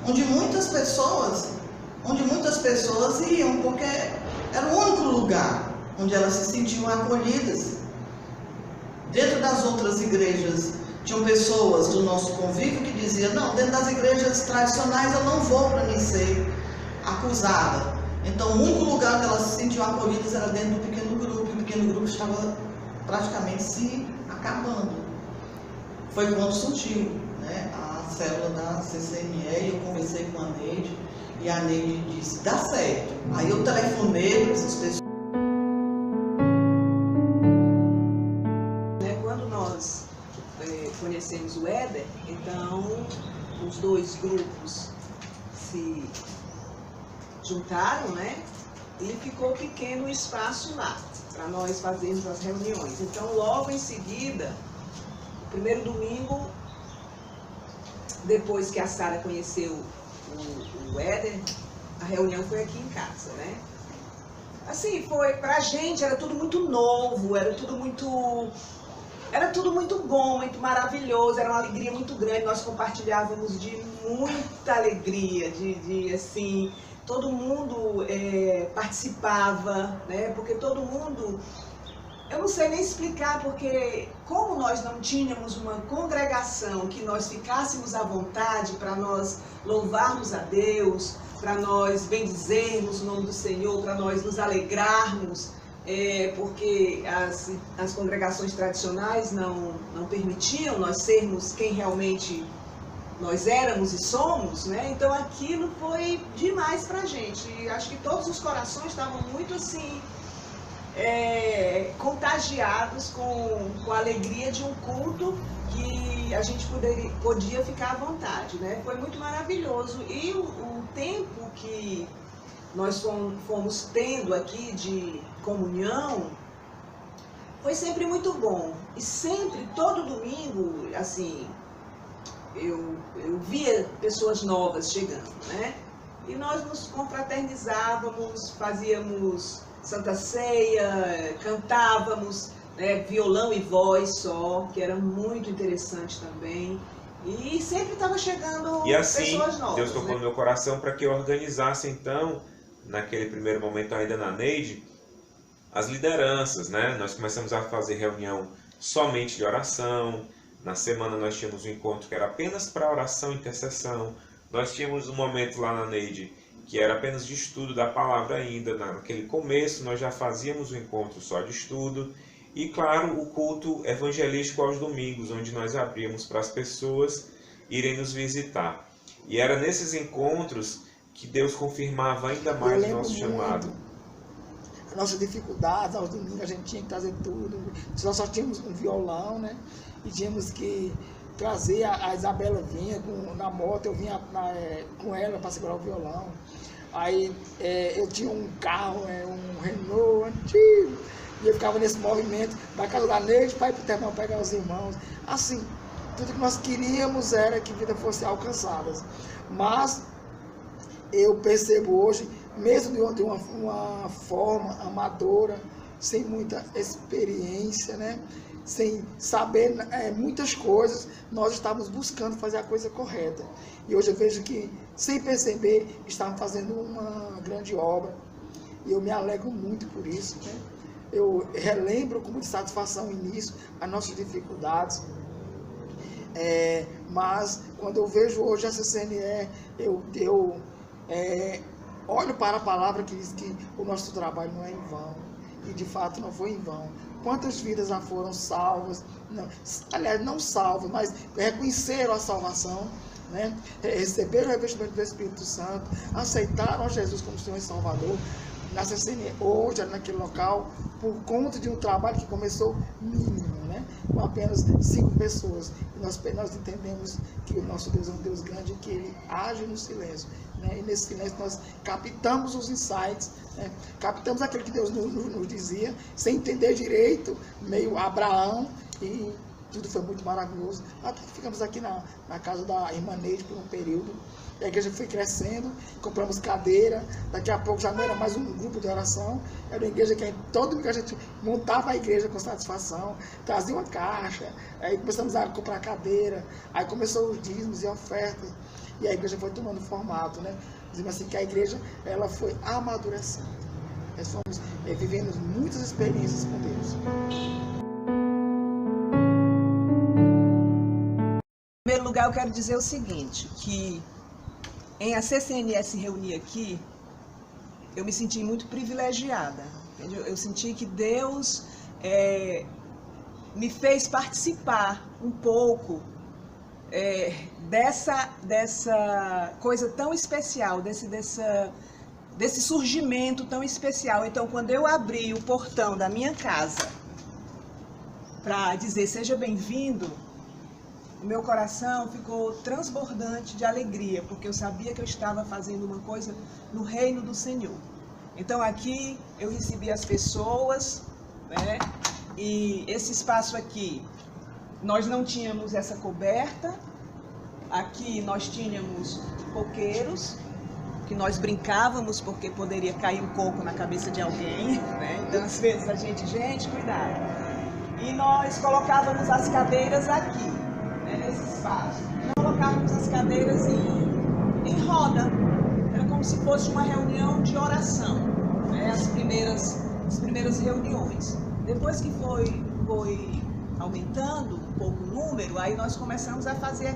onde muitas pessoas iam, porque era o único lugar onde elas se sentiam acolhidas. Dentro das outras igrejas, tinham pessoas do nosso convívio que diziam, não, dentro das igrejas tradicionais eu não vou para nem ser acusada. Então, o único lugar que elas se sentiam acolhidas era dentro do pequeno grupo, e o pequeno grupo estava praticamente se acabando. Foi quando surgiu, né, a célula da CCNE, e eu conversei com a Neide, e a Neide disse, dá certo. Aí eu telefonei para essas pessoas. Quando nós conhecemos o Éder, então os dois grupos se juntaram, né? E ficou pequeno o espaço lá, para nós fazermos as reuniões. Então, logo em seguida, o primeiro domingo, depois que a Sara conheceu o Éder, a reunião foi aqui em casa, né? Assim, pra gente era tudo muito novo, era tudo muito bom, muito maravilhoso, era uma alegria muito grande, nós compartilhávamos de muita alegria, de assim, todo mundo participava, né? Porque todo mundo, eu não sei nem explicar, porque como nós não tínhamos uma congregação que nós ficássemos à vontade para nós louvarmos a Deus, para nós bendizermos o nome do Senhor, para nós nos alegrarmos, porque as congregações tradicionais não permitiam nós sermos quem realmente nós éramos e somos, né? Então aquilo foi demais pra gente. E acho que todos os corações estavam muito assim, contagiados com a alegria de um culto que a gente podia ficar à vontade, né? Foi muito maravilhoso. E o tempo que nós fomos tendo aqui de comunhão foi sempre muito bom. E sempre, todo domingo, assim, eu via pessoas novas chegando, né? E nós nos confraternizávamos, fazíamos Santa Ceia, cantávamos, né, violão e voz só, que era muito interessante também. E sempre estava chegando e assim, pessoas novas. Deus tocou no meu coração para que eu organizasse, então, naquele primeiro momento ainda na Neide, as lideranças, né? Nós começamos a fazer reunião somente de oração. Na semana nós tínhamos um encontro que era apenas para oração e intercessão. Nós tínhamos um momento lá na Neide que era apenas de estudo da palavra ainda. Naquele começo nós já fazíamos um encontro só de estudo e, claro, o culto evangelístico aos domingos, onde nós abríamos para as pessoas irem nos visitar. E era nesses encontros que Deus confirmava ainda mais o nosso chamado. As nossas dificuldades, aos domingos a gente tinha que trazer tudo. Nós só tínhamos um violão, né? E tínhamos que trazer, a Isabela vinha na moto, eu vinha com ela para segurar o violão. Aí eu tinha um carro, um Renault antigo, e eu ficava nesse movimento da casa da Neide para ir para o terminal pegar os irmãos. Assim, tudo que nós queríamos era que a vida fosse alcançada. Mas eu percebo hoje, mesmo de uma forma amadora, sem muita experiência, né? Sem saber muitas coisas, nós estávamos buscando fazer a coisa correta. E hoje eu vejo que, sem perceber, estamos fazendo uma grande obra. E eu me alegro muito por isso, né? Eu relembro com muita satisfação o início, as nossas dificuldades. Mas, quando eu vejo hoje essa CNE, eu olho para a palavra que diz que o nosso trabalho não é em vão. E, de fato, não foi em vão. Quantas vidas já foram salvas, aliás, não salvas, mas reconheceram a salvação, né? Receberam o revestimento do Espírito Santo, aceitaram a Jesus como Senhor e Salvador, na CCN hoje, naquele local, por conta de um trabalho que começou mínimo, né? Com apenas 5 pessoas. E nós entendemos que o nosso Deus é um Deus grande e que Ele age no silêncio, né? E nesse silêncio nós captamos os insights, né? Captamos aquilo que Deus nos dizia, sem entender direito, meio Abraão, e tudo foi muito maravilhoso. Até que ficamos aqui na casa da irmã Neide por um período. A igreja foi crescendo, compramos cadeira, daqui a pouco já não era mais um grupo de oração, era uma igreja que todo domingo a gente montava a igreja com satisfação, trazia uma caixa, aí começamos a comprar cadeira, aí começou os dízimos e ofertas, e a igreja foi tomando formato, né? Dizemos assim que a igreja ela foi amadurecendo. Nós fomos vivendo muitas experiências com Deus. Em primeiro lugar, eu quero dizer o seguinte, que em a CCNE se reunir aqui, eu me senti muito privilegiada. Entendeu? Eu senti que Deus me fez participar um pouco dessa coisa tão especial, desse surgimento tão especial. Então, quando eu abri o portão da minha casa para dizer seja bem-vindo, o meu coração ficou transbordante de alegria, porque eu sabia que eu estava fazendo uma coisa no reino do Senhor. Então aqui eu recebi as pessoas, né? E esse espaço aqui, nós não tínhamos essa coberta, aqui nós tínhamos coqueiros, que nós brincávamos porque poderia cair um coco na cabeça de alguém, né? Então às vezes a gente, cuidado. E nós colocávamos as cadeiras aqui, nesse espaço. Não colocávamos as cadeiras em roda. Era como se fosse uma reunião de oração, né? As primeiras reuniões. Depois que foi aumentando um pouco o número, aí nós começamos a fazer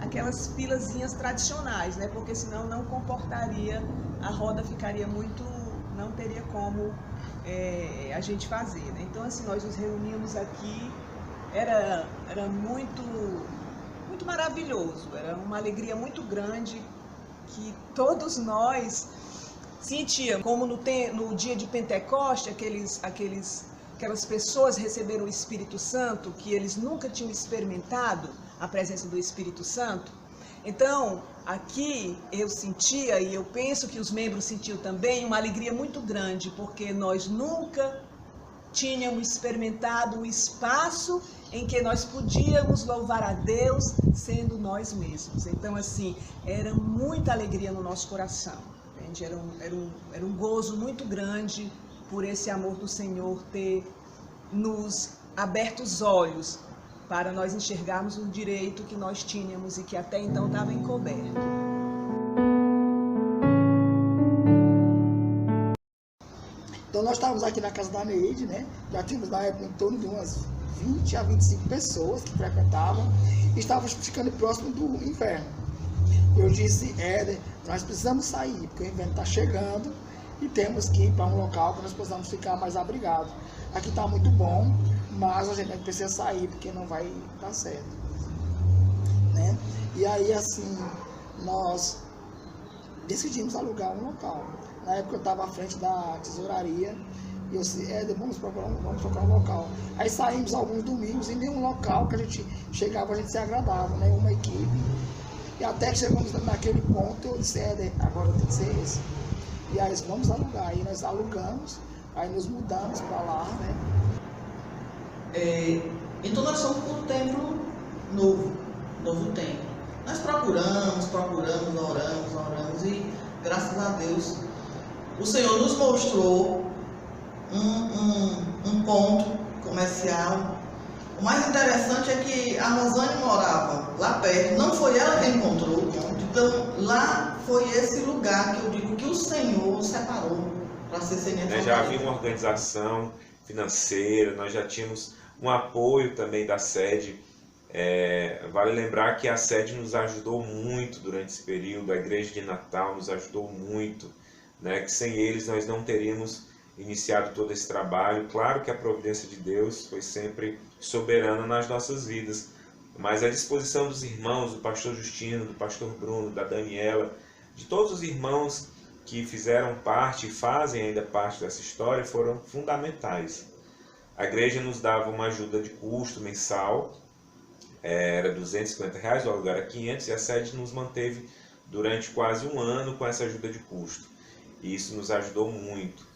aquelas filazinhas tradicionais, né? Porque senão não comportaria, a roda ficaria muito, não teria como a gente fazer, né? Então assim, nós nos reuníamos aqui. Era muito maravilhoso, era uma alegria muito grande que todos nós sentíamos. Como no dia de Pentecoste, aquelas pessoas receberam o Espírito Santo, que eles nunca tinham experimentado a presença do Espírito Santo. Então, aqui eu sentia, e eu penso que os membros sentiam também, uma alegria muito grande, porque nós nunca tínhamos experimentado um espaço em que nós podíamos louvar a Deus sendo nós mesmos. Então, assim, era muita alegria no nosso coração, entende? Era um gozo muito grande por esse amor do Senhor ter nos aberto os olhos para nós enxergarmos o direito que nós tínhamos e que até então estava encoberto. Então nós estávamos aqui na casa da Neide, né? Já tínhamos na época em torno de umas 20 a 25 pessoas que frequentavam e estávamos ficando próximo do inverno. Eu disse, Éder, nós precisamos sair, porque o inverno está chegando e temos que ir para um local que nós possamos ficar mais abrigados. Aqui está muito bom, mas a gente precisa sair, porque não vai dar certo. Né? E aí, assim, nós decidimos alugar um local. Na época eu estava à frente da tesouraria, e eu disse, Éder, vamos procurar um local. Aí saímos alguns domingos, em nenhum local que a gente chegava, a gente se agradava, né? Uma equipe. E até que chegamos naquele ponto, eu disse, Éder, agora tem que ser esse. E aí vamos alugar. Aí nós alugamos, aí nos mudamos para lá, né? Então nós somos por um templo novo templo. Nós procuramos, oramos e graças a Deus o Senhor nos mostrou um ponto comercial. O mais interessante é que a Rosane morava lá perto, não foi ela que encontrou o ponto, então lá foi esse lugar que eu digo que o Senhor separou para ser semente. Já havia uma organização financeira, nós já tínhamos um apoio também da sede. Vale lembrar que a sede nos ajudou muito durante esse período, a igreja de Natal nos ajudou muito, né? Que sem eles nós não teríamos iniciado todo esse trabalho. Claro que a providência de Deus foi sempre soberana nas nossas vidas, mas a disposição dos irmãos, do pastor Justino, do pastor Bruno, da Daniela, de todos os irmãos que fizeram parte e fazem ainda parte dessa história, foram fundamentais. A igreja nos dava uma ajuda de custo mensal, era R$250, o aluguel era R$500, e a sede nos manteve durante quase um ano com essa ajuda de custo. E isso nos ajudou muito.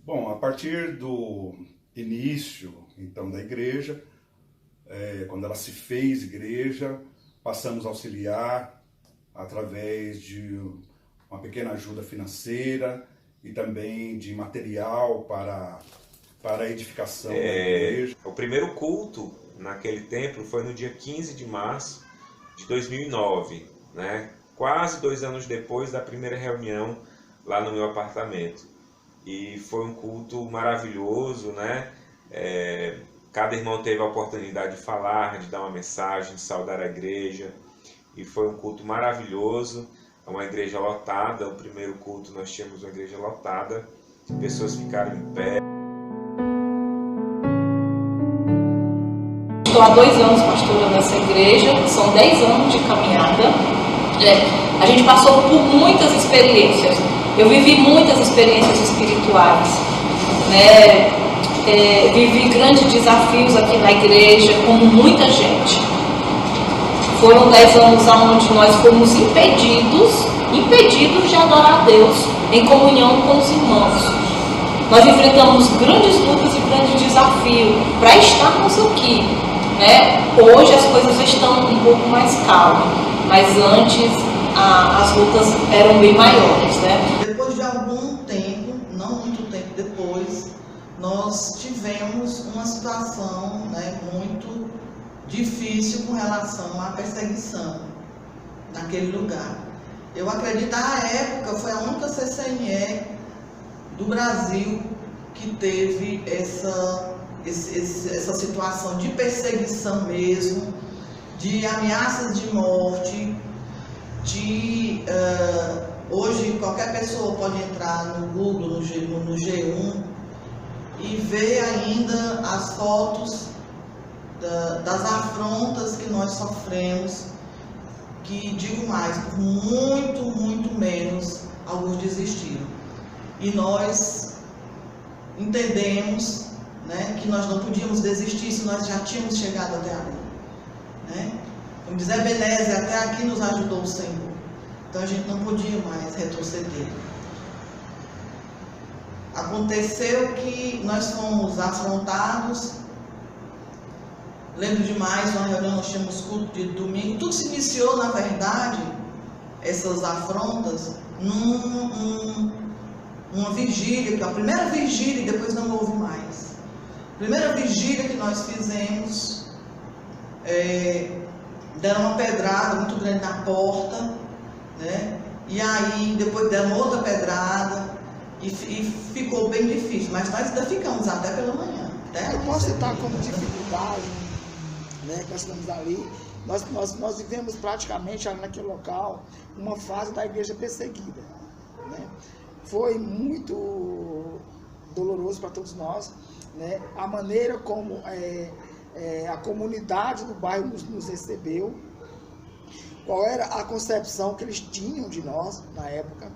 Bom, a partir do início, então, da igreja, quando ela se fez igreja, passamos a auxiliar através de uma pequena ajuda financeira e também de material para a edificação da igreja. O primeiro culto naquele templo foi no dia 15 de março de 2009, né? Quase 2 anos depois da primeira reunião lá no meu apartamento. E foi um culto maravilhoso, né? Cada irmão teve a oportunidade de falar, de dar uma mensagem, de saudar a igreja. E foi um culto maravilhoso, uma igreja lotada. O primeiro culto nós tínhamos uma igreja lotada, pessoas ficaram em pé. Estou há 2 anos pastorando essa igreja, são 10 anos de caminhada. A gente passou por muitas experiências. Eu vivi muitas experiências espirituais, né? Vivi grandes desafios aqui na igreja, como muita gente. Foram 10 anos onde nós fomos impedidos de adorar a Deus em comunhão com os irmãos. Nós enfrentamos grandes lutas e grandes desafios para estarmos aqui, né? Hoje as coisas estão um pouco mais calmas, mas antes as lutas eram bem maiores, né? Depois de algum tempo, não muito tempo depois, nós tivemos uma situação, né, muito difícil com relação à perseguição naquele lugar. Eu acredito, à época, foi a única CCNE do Brasil que teve essa situação de perseguição mesmo, de ameaças de morte, hoje qualquer pessoa pode entrar no Google, no G1 e ver ainda as fotos das afrontas que nós sofremos, que digo mais, por muito menos alguns desistiram. E nós entendemos, né, que nós não podíamos desistir se nós já tínhamos chegado até ali, né? Como diz Ebenezer, até aqui nos ajudou o Senhor. Então a gente não podia mais retroceder. Aconteceu que nós fomos afrontados. Lembro demais, uma reunião, nós tínhamos culto de domingo. Tudo se iniciou, na verdade, essas afrontas, numa vigília, que é a primeira vigília, e depois não houve mais. A primeira vigília que nós fizemos, deram uma pedrada muito grande na porta, né? E aí depois deram outra pedrada e ficou bem difícil, mas nós ainda ficamos até pela manhã. Eu posso citar como dificuldade, né, que nós estamos ali, Nós vivemos praticamente ali naquele local uma fase da igreja perseguida, né? Foi muito doloroso para todos nós, né? A maneira como a comunidade do bairro nos recebeu, qual era a concepção que eles tinham de nós na época,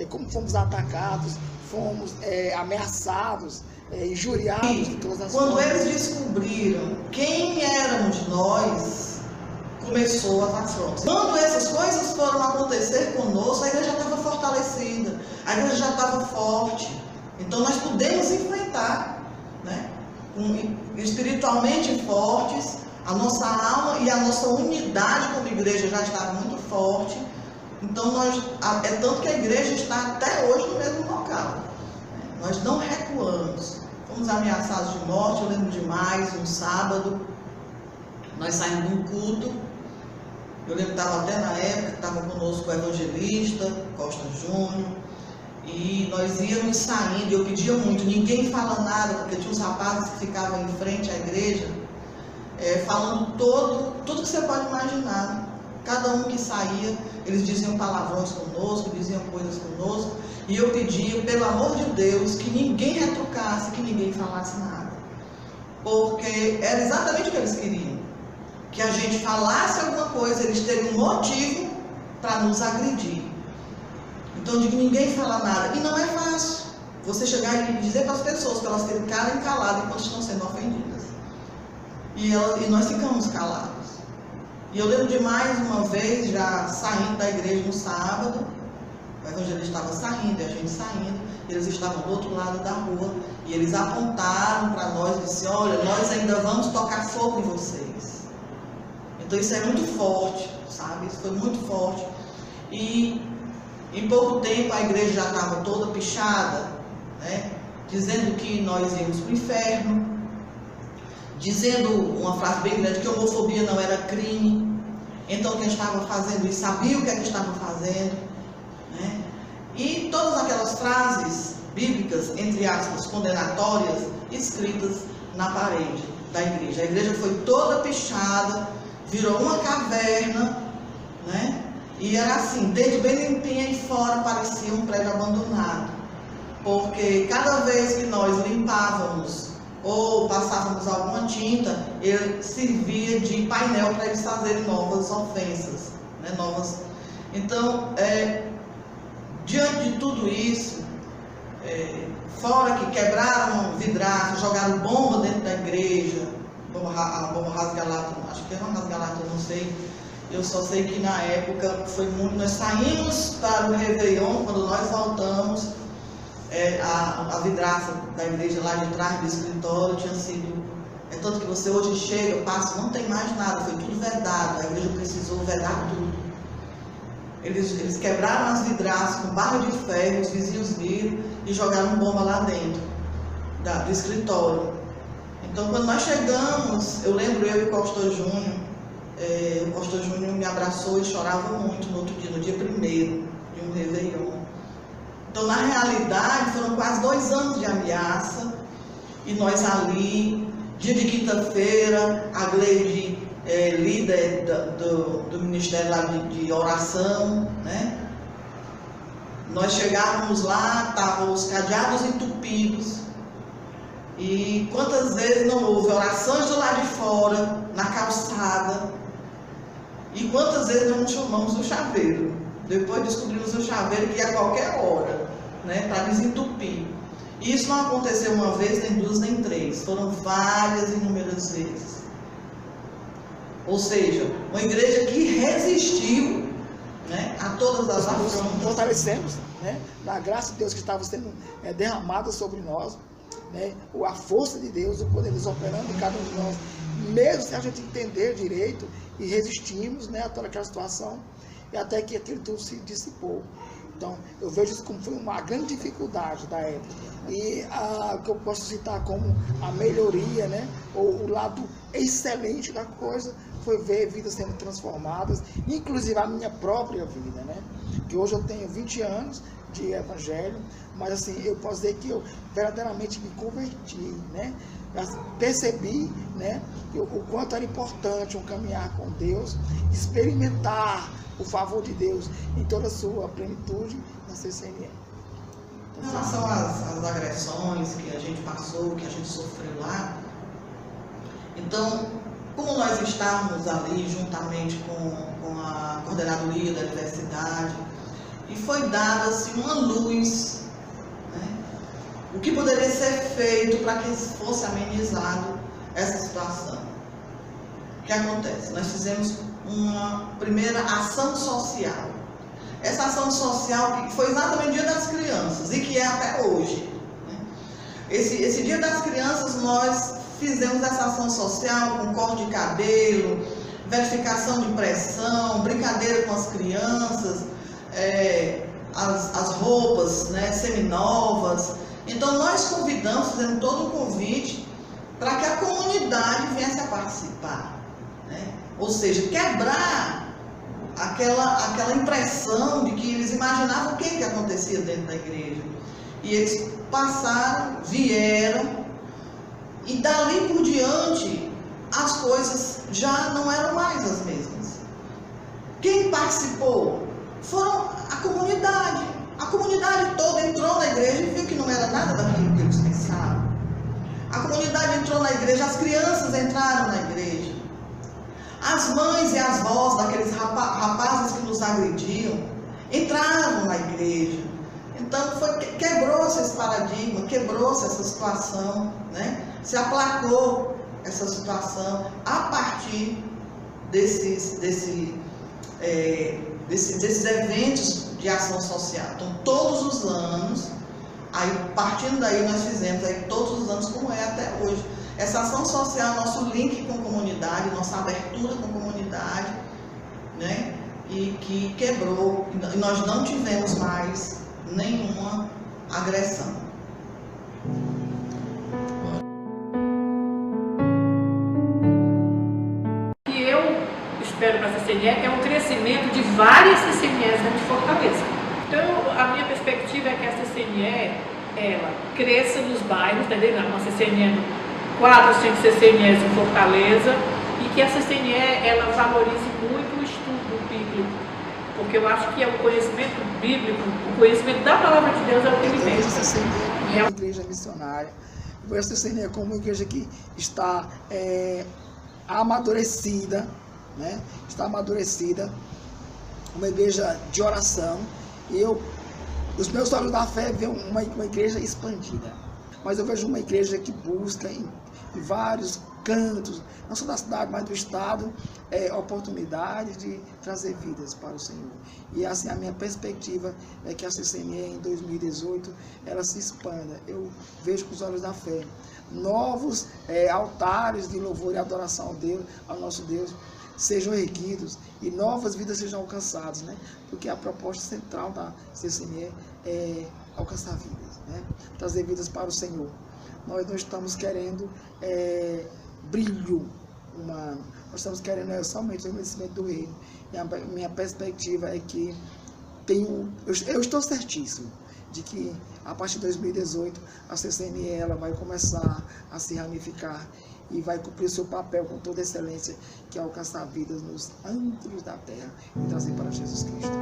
como fomos atacados, fomos ameaçados, injuriados de todas as formas. Quando eles descobriram quem éramos nós, começou as afrontas. Quando essas coisas foram acontecer conosco, a igreja já estava fortalecida, a igreja já estava forte. Então nós pudemos enfrentar, né? Espiritualmente fortes, a nossa alma e a nossa unidade como igreja já estava muito forte. Então é tanto que a igreja está até hoje no mesmo local. Nós não recuamos. Fomos ameaçados de morte, eu lembro demais, um sábado, nós saímos de um culto. Eu lembro que estava até na época, estava conosco o evangelista, Costa Júnior, e nós íamos saindo, eu pedia muito, ninguém fala nada, porque tinha uns rapazes que ficavam em frente à igreja, falando tudo que você pode imaginar. Cada um que saía, eles diziam palavrões conosco, diziam coisas conosco, e eu pedia, pelo amor de Deus, que ninguém retrucasse, que ninguém falasse nada, porque era exatamente o que eles queriam, que a gente falasse alguma coisa, eles teriam um motivo para nos agredir. Então eu digo, ninguém fala nada, e não é fácil você chegar e dizer para as pessoas para elas ficarem caladas enquanto estão sendo ofendidas, e nós ficamos calados. E eu lembro de mais uma vez, já saindo da igreja no sábado, o evangelista estava saindo, e a gente saindo, eles estavam do outro lado da rua, e eles apontaram para nós e disseram, olha, nós ainda vamos tocar fogo em vocês. Então isso é muito forte, sabe? Isso foi muito forte. E em pouco tempo a igreja já estava toda pichada, né? Dizendo que nós íamos para o inferno, dizendo uma frase bem grande, que homofobia não era crime. Então quem estava fazendo isso sabia o que é que estava fazendo, né? E todas aquelas frases bíblicas, entre aspas, condenatórias, escritas na parede da igreja. A igreja foi toda pichada, virou uma caverna, né? E era assim, dentro bem limpinha e fora parecia um prédio abandonado. Porque cada vez que nós limpávamos ou passávamos alguma tinta, ele servia de painel para eles fazerem novas ofensas, né? Então, diante de tudo isso, fora que quebraram vidraço, jogaram bomba dentro da igreja, a bomba rasga-lata, acho que era uma rasga-lata, eu não sei. Eu só sei que na época foi muito. Nós saímos para o Réveillon, quando nós voltamos, a vidraça da igreja lá de trás do escritório tinha sido. Tanto que você hoje chega, passa, não tem mais nada, foi tudo vedado, a igreja precisou vedar tudo. Eles quebraram as vidraças com barra de ferro, os vizinhos viram e jogaram bomba lá dentro do escritório. Então, quando nós chegamos, eu lembro eu e o Costa Júnior, o Costa Júnior me abraçou e chorava muito no outro dia, no dia 1º de um Réveillon. Então, na realidade, foram quase 2 anos de ameaça, e nós ali, dia de quinta-feira, a Gleide, líder do Ministério lá de oração, né? Nós chegávamos lá, estavam os cadeados entupidos, e quantas vezes não houve orações do lado de fora, na calçada, e quantas vezes nós não chamamos o chaveiro. Depois descobrimos o chaveiro que ia a qualquer hora, né, para desentupir. E isso não aconteceu uma vez, nem 2, nem 3, foram várias, inúmeras vezes. Ou seja, uma igreja que resistiu, né, a todas as afrontas. Fortalecemos, né, na graça de Deus que estava sendo derramada sobre nós, né, a força de Deus, o poder de Deus operando em cada um de nós, mesmo sem a gente entender direito, e resistimos, né, a toda aquela situação, e até que aquilo tudo se dissipou. Então, eu vejo isso como foi uma grande dificuldade da época. E o que eu posso citar como a melhoria, né, ou o lado excelente da coisa, foi ver vidas sendo transformadas, inclusive a minha própria vida, né? Que hoje eu tenho 20 anos de evangelho, mas assim, eu posso dizer que eu verdadeiramente me converti, né? percebi, né, o quanto era importante um caminhar com Deus, experimentar o favor de Deus em toda a sua plenitude na CCNE. Em relação às agressões que a gente passou, que a gente sofreu lá, então, como nós estávamos ali juntamente com a coordenadoria da universidade, e foi dada assim, uma luz, né, o que poderia ser feito para que fosse amenizado essa situação. O que acontece? Nós fizemos uma primeira ação social. Essa ação social que foi exatamente o Dia das Crianças e que é até hoje. Né? Esse Dia das Crianças nós fizemos essa ação social com corte de cabelo, verificação de pressão, brincadeira com as crianças, as roupas, né, seminovas. Então nós convidamos, fizemos todo um convite para que a comunidade viesse a participar. Né? Ou seja, quebrar aquela impressão de que eles imaginavam o que acontecia dentro da igreja. E eles passaram, vieram, e dali por diante as coisas já não eram mais as mesmas. Quem participou foram a comunidade. A comunidade toda entrou na igreja e viu que não era nada daquilo que eles pensavam. A comunidade entrou na igreja, as crianças entraram na igreja. As mães e as vós daqueles rapazes que nos agrediam entraram na igreja. Então quebrou-se esse paradigma, quebrou-se essa situação, né? Se aplacou essa situação a partir desses eventos de ação social. Então todos os anos, aí partindo daí nós fizemos aí todos os anos como é até hoje. Essa ação social, nosso link com a comunidade, nossa abertura com a comunidade, né? E que quebrou, e nós não tivemos mais nenhuma agressão. O que eu espero para a CCNE é um crescimento de várias CCNEs dentro de Fortaleza. Então, a minha perspectiva é que a CCNE, ela cresça nos bairros, entendeu? Uma CCNE, 4 ou 5 CCNEs em Fortaleza, e que a CCNE, ela valorize muito o estudo bíblico. Porque eu acho que é o conhecimento bíblico, o conhecimento da palavra de Deus é o que me vejo a CCNE como uma igreja missionária. Eu vejo a CCNE como uma igreja que está amadurecida, né? Está amadurecida, uma igreja de oração. E os meus olhos da fé veem uma igreja expandida. Mas eu vejo uma igreja que busca em vários cantos, não só da cidade, mas do estado, oportunidade de trazer vidas para o Senhor. E assim, a minha perspectiva é que a CCNE em 2018, ela se expanda. Eu vejo com os olhos da fé novos altares de louvor e adoração ao Deus, ao nosso Deus, sejam erguidos e novas vidas sejam alcançadas, né? Porque a proposta central da CCNE é alcançar vidas, né? Trazer vidas para o Senhor. Nós não estamos querendo brilho humano, nós estamos querendo somente o conhecimento do reino. E a minha perspectiva é que eu estou certíssimo de que a partir de 2018 a CCNE ela vai começar a se ramificar e vai cumprir seu papel com toda excelência, que é alcançar vidas nos antros da terra e trazer para Jesus Cristo.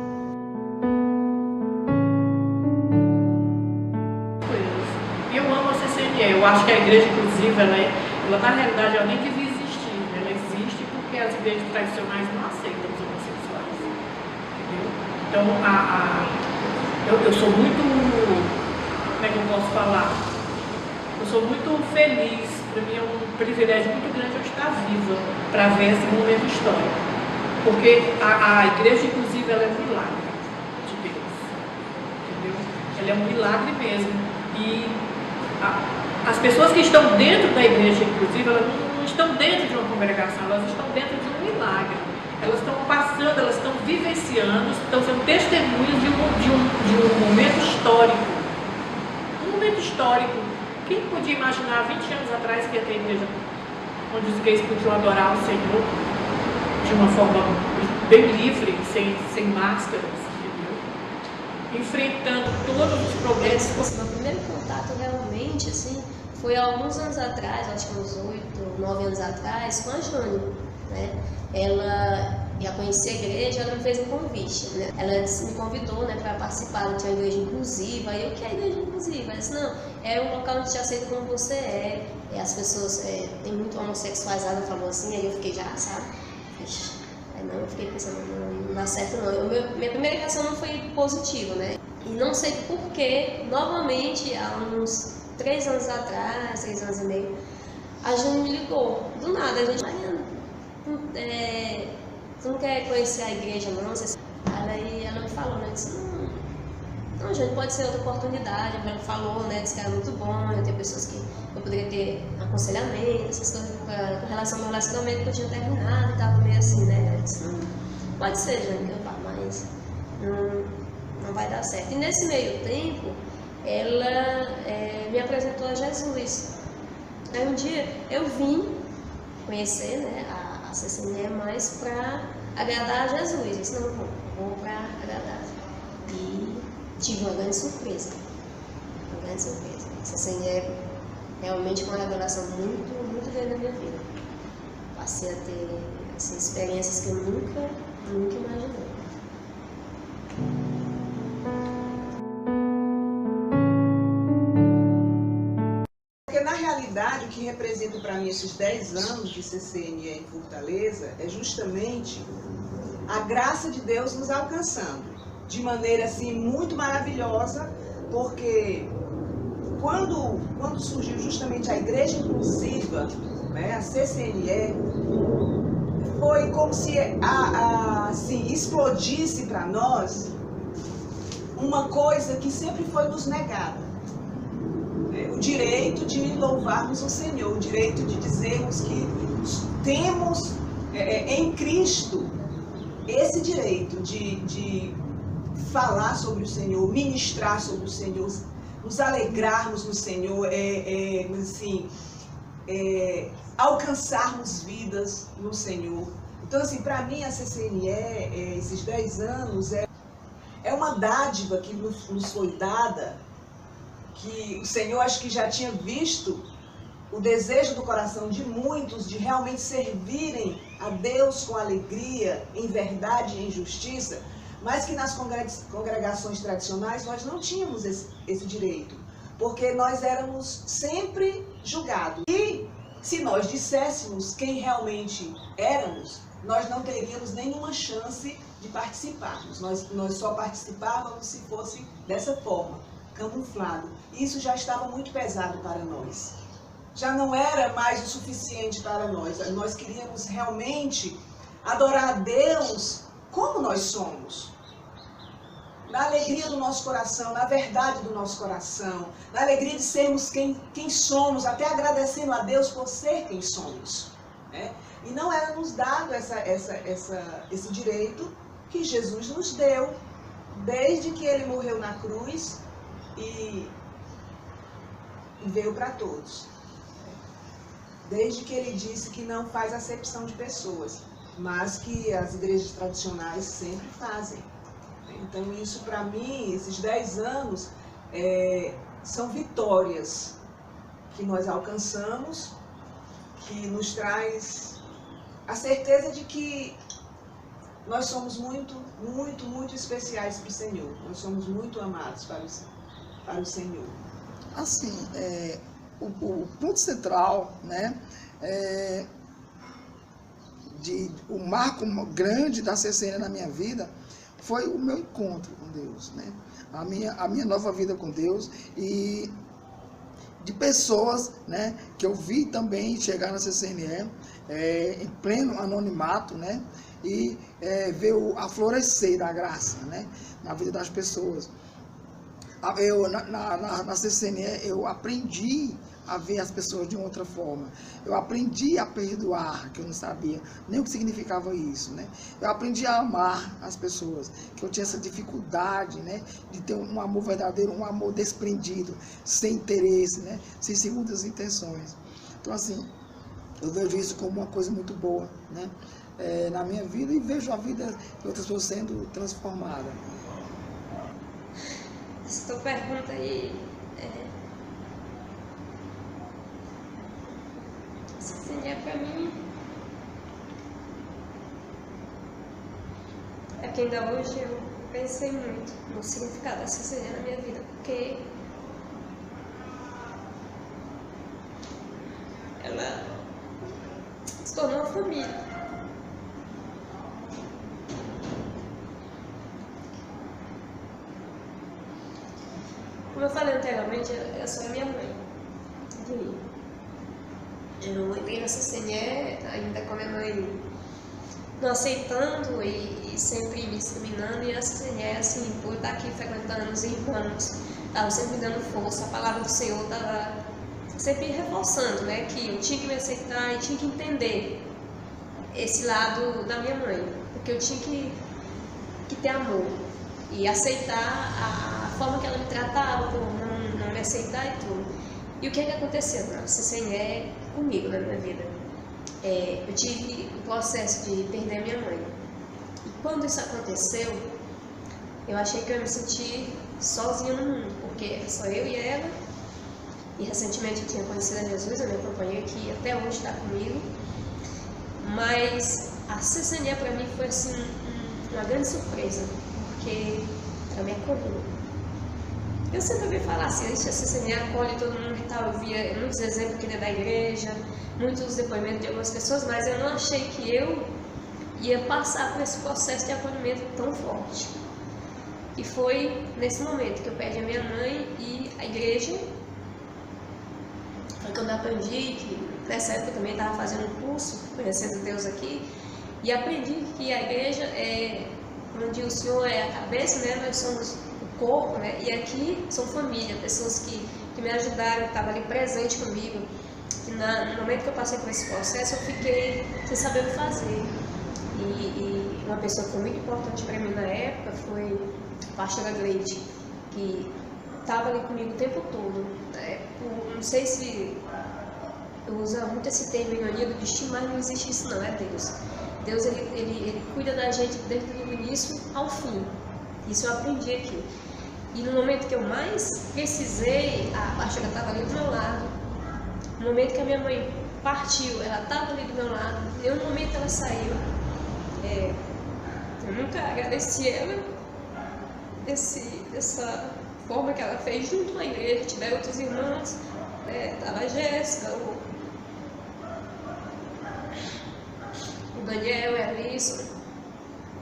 Eu amo a CCNE, eu acho que a igreja inclusiva, ela na realidade ela nem devia existir, ela existe porque as igrejas tradicionais não aceitam os homossexuais, entendeu? Então eu sou muito, como é que eu posso falar? Eu sou muito feliz, para mim é um privilégio muito grande eu estar viva para ver esse momento histórico. Porque a igreja, inclusive, ela é um milagre de Deus. Entendeu? Ela é um milagre mesmo. E as pessoas que estão dentro da igreja, inclusive, elas não estão dentro de uma congregação, elas estão dentro de um milagre. Elas estão passando, elas estão vivenciando, estão sendo testemunhas de um momento histórico. Um momento histórico. Quem podia imaginar 20 anos atrás que ia ter igreja onde os gays podiam adorar o Senhor de uma forma bem livre, sem máscaras, entendeu? Enfrentando todos os problemas. Meu primeiro contato realmente, assim, foi há alguns anos atrás, acho que uns 8, 9 anos atrás, com a Jane, né? Ela já conhecia a igreja, ela me fez um convite, né? Ela me convidou, né, para participar, ela tinha uma igreja inclusiva. Aí eu, que é a igreja inclusiva? Ela disse, não, é um local onde te aceita como você é, as pessoas, tem muito homossexuais, ela falou assim, aí eu fiquei já, sabe? Ixi. Aí não, eu fiquei pensando, não dá certo não. Minha primeira reação não foi positiva, né? E não sei porquê, novamente, há uns 3 anos atrás, 3 anos e meio, a Jane me ligou, do nada, a gente, Mariana, tu não quer conhecer a igreja não? Aí ela me falou, né, disse, não, Jane, pode ser outra oportunidade. Ela falou, né, disse que era muito bom, eu tenho pessoas que eu poderia ter aconselhamento, essas coisas com relação ao meu relacionamento que eu tinha terminado e tava meio assim, né, eu disse, não, pode ser, Jane, mas não vai dar certo. E nesse meio tempo, ela me apresentou a Jesus. Aí um dia eu vim conhecer, né, a CCNE mais para agradar a Jesus. Eu disse, não, vou para agradar. E tive uma grande surpresa. Uma grande surpresa. A CCNE realmente uma revelação muito, muito grande na minha vida. Passei a ter assim, experiências que eu nunca imaginei. O que representa para mim esses 10 anos de CCNE em Fortaleza é justamente a graça de Deus nos alcançando de maneira assim muito maravilhosa, porque quando surgiu justamente a igreja inclusiva, né, a CCNE, foi como se assim, explodisse para nós uma coisa que sempre foi nos negada. O direito de louvarmos o Senhor, o direito de dizermos que temos em Cristo esse direito de falar sobre o Senhor, ministrar sobre o Senhor, nos alegrarmos no Senhor, assim, alcançarmos vidas no Senhor. Então, assim, para mim a CCNE, esses 10 anos, é uma dádiva que nos foi dada, que o Senhor acho que já tinha visto o desejo do coração de muitos de realmente servirem a Deus com alegria, em verdade e em justiça, mas que nas congregações tradicionais nós não tínhamos esse direito, porque nós éramos sempre julgados. E se nós disséssemos quem realmente éramos, nós não teríamos nenhuma chance de participarmos. Nós só participávamos se fosse dessa forma, camuflado. Isso já estava muito pesado para nós. Já não era mais o suficiente para nós. Nós queríamos realmente adorar a Deus como nós somos. Na alegria do nosso coração, na verdade do nosso coração, na alegria de sermos quem somos, até agradecendo a Deus por ser quem somos, né? E não era nos dado esse direito que Jesus nos deu, desde que Ele morreu na cruz e veio para todos. Desde que Ele disse que não faz acepção de pessoas, mas que as igrejas tradicionais sempre fazem. Então isso para mim, esses 10 anos, são vitórias que nós alcançamos, que nos traz a certeza de que nós somos muito, muito, muito especiais para o Senhor. Nós somos muito amados para o Senhor. Assim, o ponto central, né, o marco grande da CCNE na minha vida foi o meu encontro com Deus, né? A minha nova vida com Deus e de pessoas, né, que eu vi também chegar na CCNE em pleno anonimato, né, e ver o aflorescer da graça, né, na vida das pessoas. Na CCNE eu aprendi a ver as pessoas de outra forma. Eu aprendi a perdoar, que eu não sabia nem o que significava isso, né? Eu aprendi a amar as pessoas, que eu tinha essa dificuldade, né, de ter um amor verdadeiro, um amor desprendido, sem interesse, né, sem segundas intenções. Então, assim, eu vejo isso como uma coisa muito boa, né, na minha vida, e vejo a vida de outras pessoas sendo transformada. Essa tua pergunta aí CCNE para mim é que ainda hoje eu pensei muito no significado da CCNE na minha vida, porque ela se tornou uma família. Como eu falei anteriormente, eu sou a minha mãe. Eu entrei na CCNE ainda com a minha mãe não aceitando e sempre me discriminando, e a CCNE, assim, por estar aqui frequentando os irmãos, estava sempre me dando força, a palavra do Senhor estava sempre reforçando, né, que eu tinha que me aceitar e tinha que entender esse lado da minha mãe, porque eu tinha que ter amor e aceitar a forma que ela me tratava, por não me aceitar e tudo. E o que é que aconteceu na CCNE comigo, na minha vida? Eu tive o processo de perder a minha mãe. E quando isso aconteceu, eu achei que eu ia me sentir sozinha no mundo, porque era só eu e ela. E recentemente eu tinha conhecido a Jesus, a minha companheira, que até hoje está comigo. Mas a CCNE para mim foi assim uma grande surpresa, porque ela me acolheu. Eu sempre ouvi falar assim, a CCNE acolhe todo mundo e tal, eu via muitos exemplos aqui dentro da igreja, muitos depoimentos de algumas pessoas, mas eu não achei que eu ia passar por esse processo de acolhimento tão forte. E foi nesse momento que eu perdi a minha mãe e a igreja. Foi quando eu aprendi que, nessa época eu também estava fazendo um curso, conhecendo Deus aqui, e aprendi que a igreja onde o Senhor é a cabeça, né? Nós somos o corpo, né? E aqui são família, pessoas que me ajudaram, que estavam ali presente comigo. E no momento que eu passei por esse processo, eu fiquei sem saber o que fazer. E uma pessoa que foi muito importante para mim na época foi a pastora Gleide, que estava ali comigo o tempo todo. Né? Não sei se eu uso muito esse termo ironia do destino, mas não existe isso não, é Deus. Deus, ele cuida da gente desde o início ao fim. Isso eu aprendi aqui. E no momento que eu mais precisei, a pastora estava ali do meu lado. No momento que a minha mãe partiu, ela estava ali do meu lado. E no momento que ela saiu, eu nunca agradeci ela dessa forma que ela fez junto com a igreja. Tiveram outros irmãos, estava a Jéssica, o Daniel, a Alissa,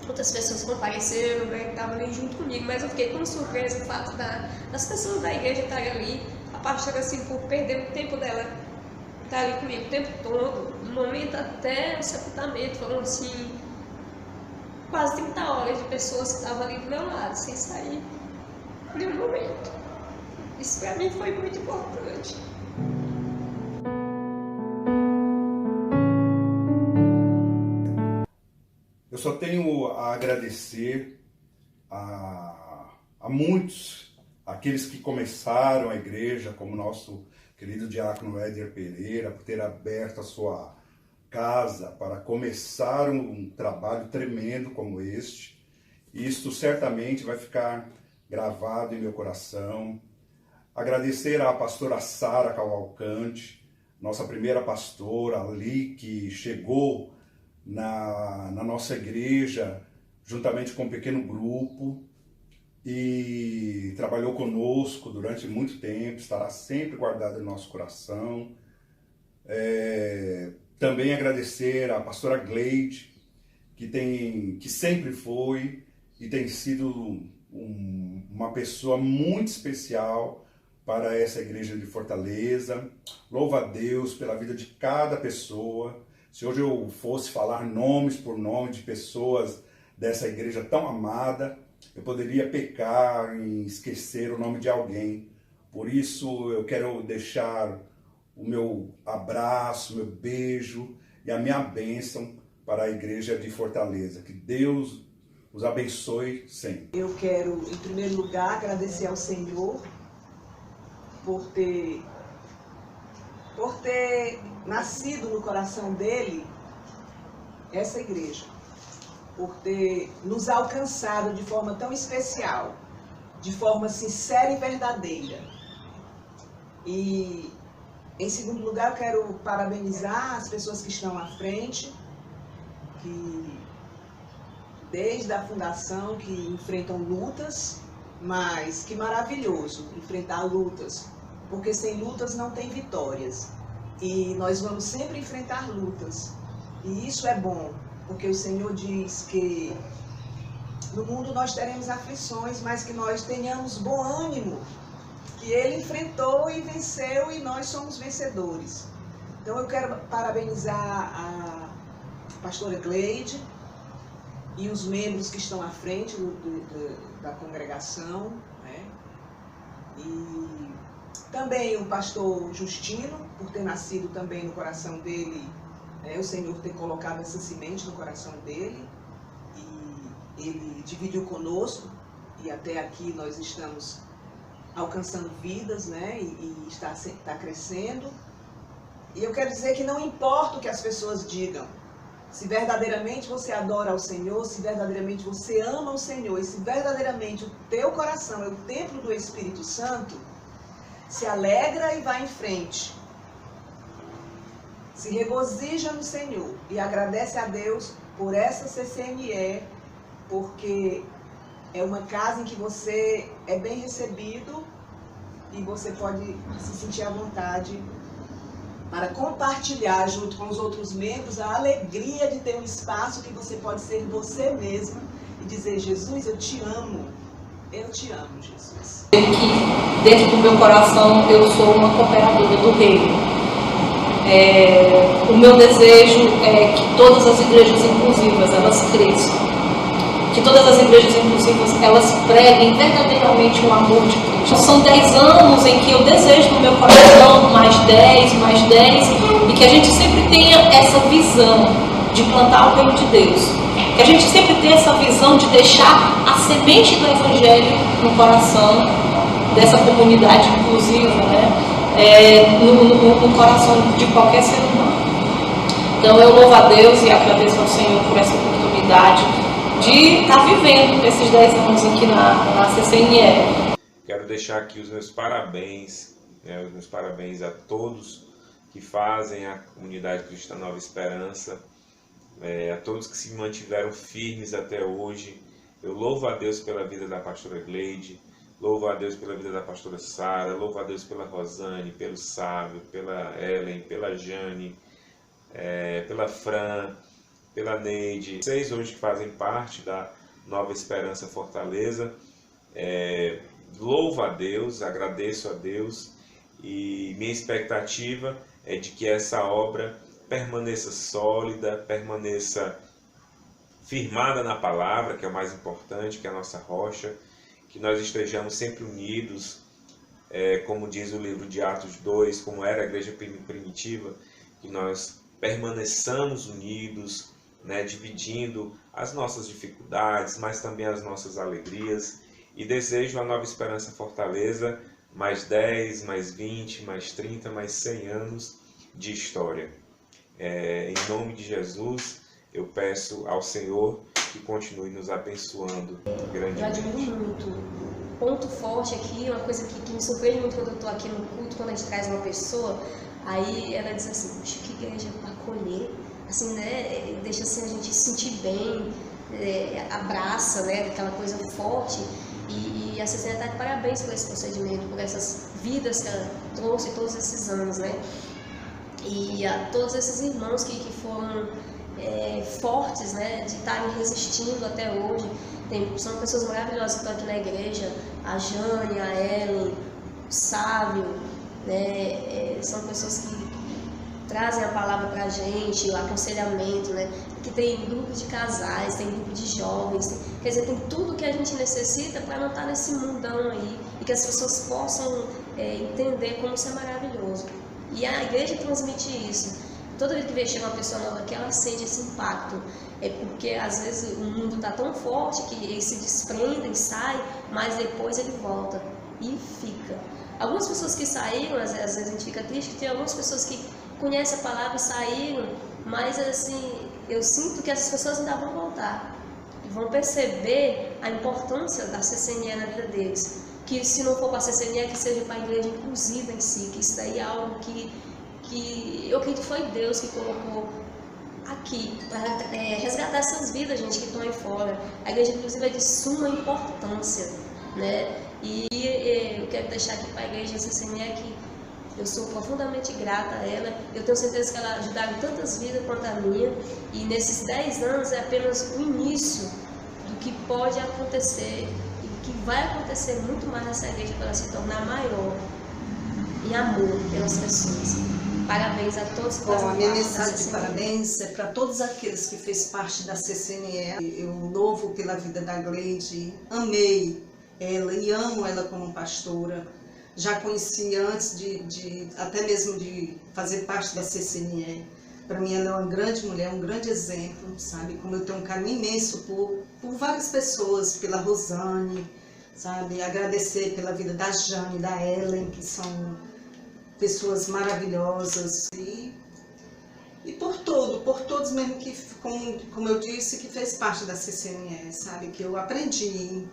outras pessoas compareceram, né, estavam ali junto comigo, mas eu fiquei com surpresa o fato das pessoas da igreja estarem ali, a pastora assim, por perder o tempo dela, estar ali comigo o tempo todo, no momento até o sepultamento, foram assim, quase 30 horas de pessoas que estavam ali do meu lado, sem sair em nenhum momento. Isso para mim foi muito importante. Eu só tenho a agradecer a muitos, aqueles que começaram a igreja, como nosso querido diácono Éder Pereira, por ter aberto a sua casa para começar um trabalho tremendo como este. Isto certamente vai ficar gravado em meu coração. Agradecer à pastora Sara Cavalcante, nossa primeira pastora ali, que chegou na nossa igreja, juntamente com um pequeno grupo, e trabalhou conosco durante muito tempo, estará sempre guardado em nosso coração. Também agradecer à pastora Gleide, que sempre foi e tem sido uma pessoa muito especial para essa igreja de Fortaleza. Louvo a Deus pela vida de cada pessoa. Se hoje eu fosse falar nomes por nome de pessoas dessa igreja tão amada, eu poderia pecar em esquecer o nome de alguém. Por isso eu quero deixar o meu abraço, meu beijo e a minha bênção para a igreja de Fortaleza. Que Deus os abençoe sempre. Eu quero, em primeiro lugar, agradecer ao Senhor por ter nascido no coração dele essa igreja, por ter nos alcançado de forma tão especial, de forma sincera e verdadeira. E Em segundo lugar, eu quero parabenizar as pessoas que estão à frente, que desde a fundação que enfrentam lutas, mas que maravilhoso enfrentar lutas, porque sem lutas não tem vitórias. E nós vamos sempre enfrentar lutas. E isso é bom, porque o Senhor diz que no mundo nós teremos aflições, mas que nós tenhamos bom ânimo, que Ele enfrentou e venceu e nós somos vencedores. Então eu quero parabenizar a pastora Gleide e os membros que estão à frente da congregação, né? E também o pastor Justino, por ter nascido também no coração dele, o Senhor ter colocado essa semente no coração dele, e ele dividiu conosco, e até aqui nós estamos alcançando vidas, né? E está crescendo. E eu quero dizer que não importa o que as pessoas digam, se verdadeiramente você adora ao Senhor, se verdadeiramente você ama o Senhor, e se verdadeiramente o teu coração é o templo do Espírito Santo, se alegra e vai em frente. Se regozija no Senhor e agradece a Deus por essa CCNE, porque é uma casa em que você é bem recebido e você pode se sentir à vontade para compartilhar junto com os outros membros a alegria de ter um espaço que você pode ser você mesmo e dizer: Jesus, eu te amo, Jesus. Que dentro do meu coração eu sou uma cooperadora do reino. O meu desejo é que todas as igrejas inclusivas elas cresçam, que todas as igrejas inclusivas elas preguem verdadeiramente o amor de Cristo. São 10 anos em que eu desejo no meu coração mais 10, e que a gente sempre tenha essa visão de plantar o reino de Deus, que a gente sempre tenha essa visão de deixar a semente do Evangelho no coração dessa comunidade inclusiva, né? No coração de qualquer ser humano. Então eu louvo a Deus e agradeço ao Senhor por essa oportunidade de estar vivendo esses 10 anos aqui na CCNE. Quero deixar aqui os meus parabéns, a todos que fazem a comunidade Cristã Nova Esperança, a todos que se mantiveram firmes até hoje. Eu louvo a Deus pela vida da pastora Gleide, louvo a Deus pela vida da pastora Sara, louvo a Deus pela Rosane, pelo Sábio, pela Ellen, pela Jane, pela Fran, pela Neide. Vocês hoje que fazem parte da Nova Esperança Fortaleza, louvo a Deus, agradeço a Deus, e minha expectativa é de que essa obra permaneça sólida, permaneça firmada na palavra, que é o mais importante, que é a nossa rocha, que nós estejamos sempre unidos, como diz o livro de Atos 2, como era a igreja primitiva, que nós permaneçamos unidos, né, dividindo as nossas dificuldades, mas também as nossas alegrias. E desejo a Nova Esperança Fortaleza mais 10, mais 20, mais 30, mais 100 anos de história. Em nome de Jesus, eu peço ao Senhor que continue nos abençoando grandemente. Eu admiro muito. Ponto forte aqui, uma coisa que me surpreende muito quando eu estou aqui no culto, quando a gente traz uma pessoa, aí ela diz assim: puxa, que igreja para acolher, assim, né, deixa assim, a gente se sentir bem, abraça, né, aquela coisa forte. E a CCNE está de parabéns por esse procedimento, por essas vidas que ela trouxe todos esses anos, né? E a todos esses irmãos que foram fortes, né, de estarem resistindo até hoje. São pessoas maravilhosas que estão aqui na igreja, a Jane, a Ellen, o Sábio, né? São pessoas que trazem a palavra para a gente, o aconselhamento, né? Que tem grupo de casais, tem grupo de jovens, quer dizer, tem tudo que a gente necessita para não estar nesse mundão aí, e que as pessoas possam entender como isso é maravilhoso. E a igreja transmite isso. Toda vez que vem chegar uma pessoa nova aqui, ela sente esse impacto. Porque às vezes o mundo está tão forte que ele se desprende e sai, mas depois ele volta e fica. Algumas pessoas que saíram, às vezes a gente fica triste, que tem algumas pessoas que conhecem a palavra e saíram, mas assim, eu sinto que essas pessoas ainda vão voltar. vão perceber a importância da CCNE na vida deles. Que se não for para a CCNE, que seja para a igreja inclusiva em si, que isso daí é algo que eu acredito que foi Deus que colocou aqui, para resgatar essas vidas, gente, que estão aí fora. A igreja inclusiva é de suma importância, né? E eu quero deixar aqui para a igreja CCNE que eu sou profundamente grata a ela. Eu tenho certeza que ela ajudaram tantas vidas quanto a minha. E nesses 10 anos é apenas o início do que pode acontecer e que vai acontecer muito mais nessa igreja para ela se tornar maior em amor pelas pessoas. Parabéns a todos que fazem Bom, a minha parte da mensagem de CCNE. parabéns é para todos aqueles que fez parte da CCNE. Eu louvo pela vida da Gleide, amei ela e amo ela como pastora. Já conheci antes até mesmo de fazer parte da CCNE. Para mim ela é uma grande mulher, um grande exemplo, sabe? Como eu tenho um carinho imenso por várias pessoas, pela Rosane, sabe? Agradecer pela vida da Jane, da Ellen, que são pessoas maravilhosas. E por todos mesmo que, como eu disse, que fez parte da CCNE, sabe? Que eu aprendi,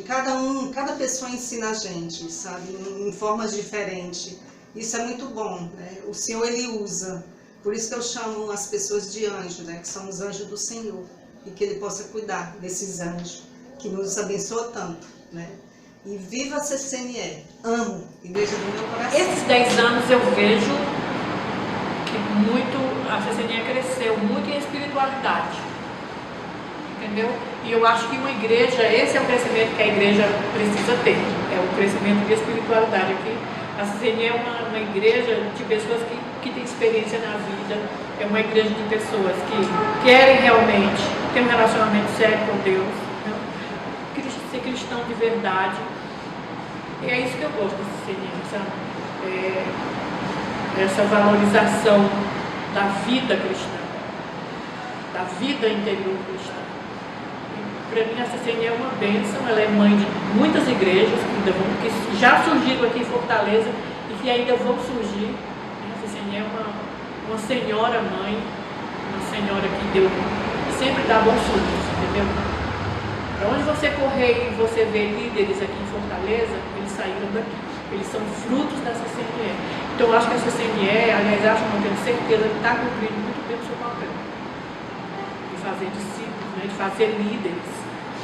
cada pessoa ensina a gente, sabe? Em formas diferentes. Isso é muito bom, né? O Senhor, Ele usa. Por isso que eu chamo as pessoas de anjo, né? Que são os anjos do Senhor. E que Ele possa cuidar desses anjos, que nos abençoa tanto, né? E viva a CCNE. Amo, igreja do meu coração. Esses 10 anos eu vejo que a CCNE cresceu muito em espiritualidade, entendeu? E eu acho que uma igreja, esse é o crescimento que a igreja precisa ter, é o crescimento de espiritualidade. Aqui a CCNE é uma igreja de pessoas que têm experiência na vida, é uma igreja de pessoas que querem realmente ter um relacionamento sério com Deus, né? Ser cristão de verdade. E é isso que eu gosto da CCNE, sabe? Essa valorização da vida cristã, da vida interior cristã. Para mim, a CCNE é uma bênção, ela é mãe de muitas igrejas que já surgiram aqui em Fortaleza e que ainda vão surgir. A CCNE é uma senhora mãe, uma senhora que sempre dá bons frutos, entendeu? Para onde você correr e você vê líderes aqui em Fortaleza, eles saíram daqui. Eles são frutos da CCNE. Então, eu acho que a CCNE, aliás, não tenho certeza, que está cumprindo muito bem o seu papel de fazer discípulos, né, de fazer líderes.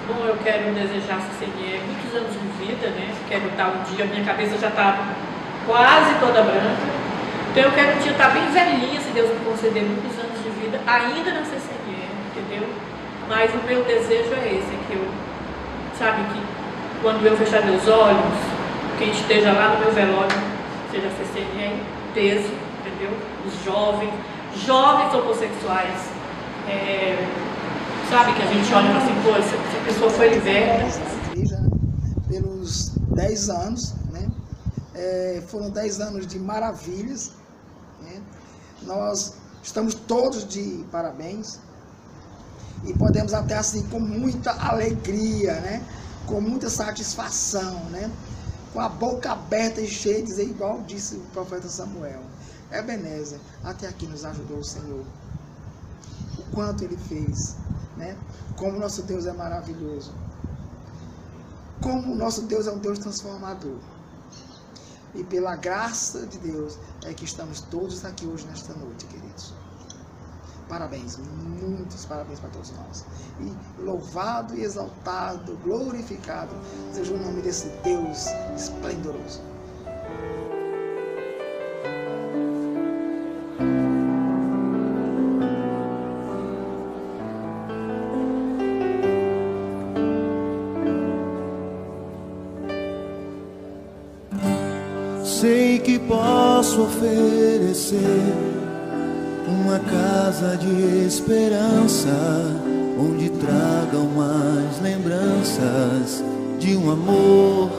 Bom, eu quero desejar a CCNE muitos anos de vida, né? Quero estar um dia, minha cabeça já está quase toda branca. Então, eu quero um dia estar bem velhinha, se Deus me conceder muitos anos de vida, ainda na CCNE, entendeu? Mas o meu desejo é esse, que eu, sabe, que quando eu fechar meus olhos, quem esteja lá no meu velório, seja a CCNE em peso, entendeu? Os jovens homossexuais, sabe, que a gente olha e fala assim, pô, essa pessoa foi liberta. Igreja, né? Pelos 10 anos, né? Foram 10 anos de maravilhas, né? Nós estamos todos de parabéns e podemos até assim com muita alegria, né? Com muita satisfação, né? Com a boca aberta e cheia, dizer igual disse o profeta Samuel: Ebenezer, até aqui nos ajudou o Senhor. O quanto Ele fez, né? Como nosso Deus é maravilhoso. Como o nosso Deus é um Deus transformador. E pela graça de Deus é que estamos todos aqui hoje nesta noite, queridos. Parabéns, muitos parabéns para todos nós. E louvado e exaltado, glorificado seja o nome desse Deus esplendoroso. Sei que posso oferecer uma casa de esperança, onde tragam mais lembranças de um amor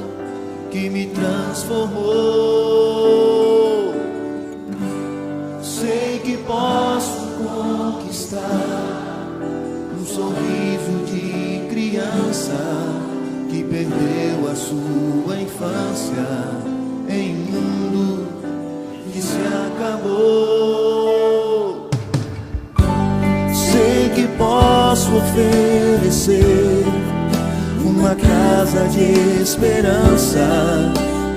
que me transformou. Sei que posso conquistar um sorriso de criança que perdeu a sua infância em um mundo que se acabou. Sei que posso posso oferecer uma casa de esperança,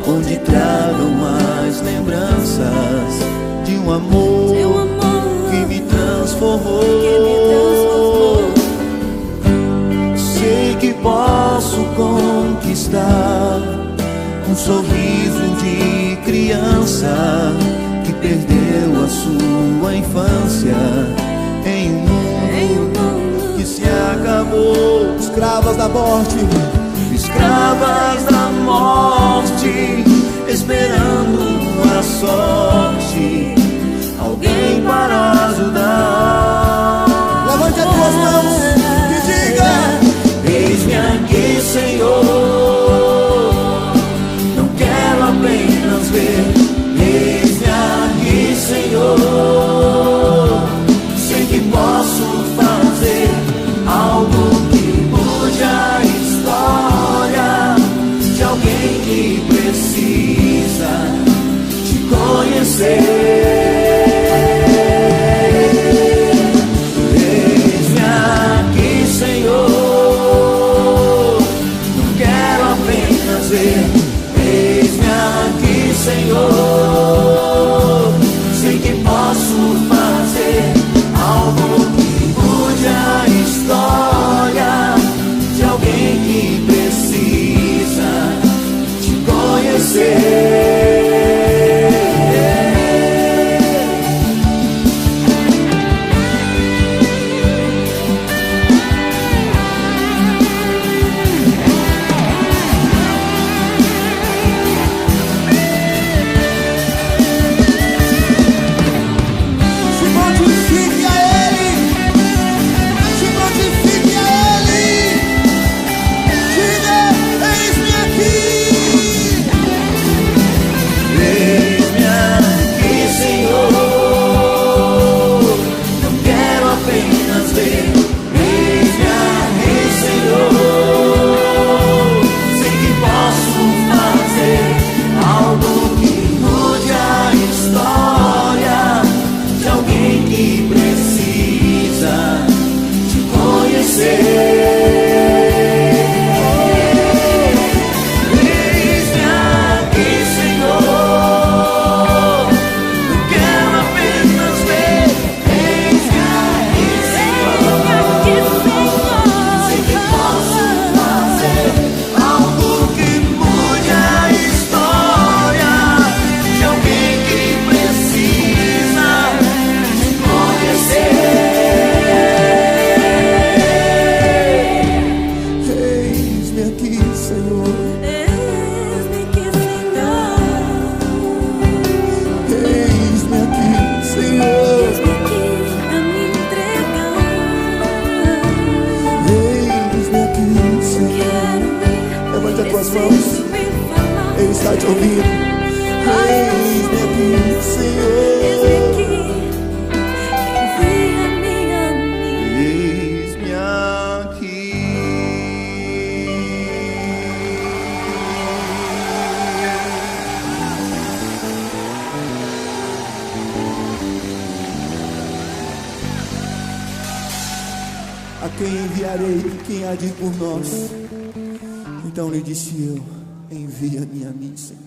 onde tragam mais lembranças de um amor que me transformou. Sei que posso conquistar um sorriso de criança que perdeu a sua infância em um mundo que se acabou. Escravas da morte, escravas da morte, esperando a sorte, alguém para ajudar. Levante as tuas mãos e diga: eis-me aqui, Senhor, não quero apenas ver. Eis-me aqui, Senhor, sei que posso fazer algo que mude a história de alguém que precisa te conhecer. Eis-me aqui, Senhor, não quero apenas ver. Eis-me aqui, Senhor, sei que posso fazer algo que mude a história de alguém que precisa te conhecer. Ele está te ouvindo. Eis-me aqui, Senhor. Eis-me aqui. A quem enviarei? Quem há de ir por nós? Então lhe disse eu: envia-me a mim, Senhor.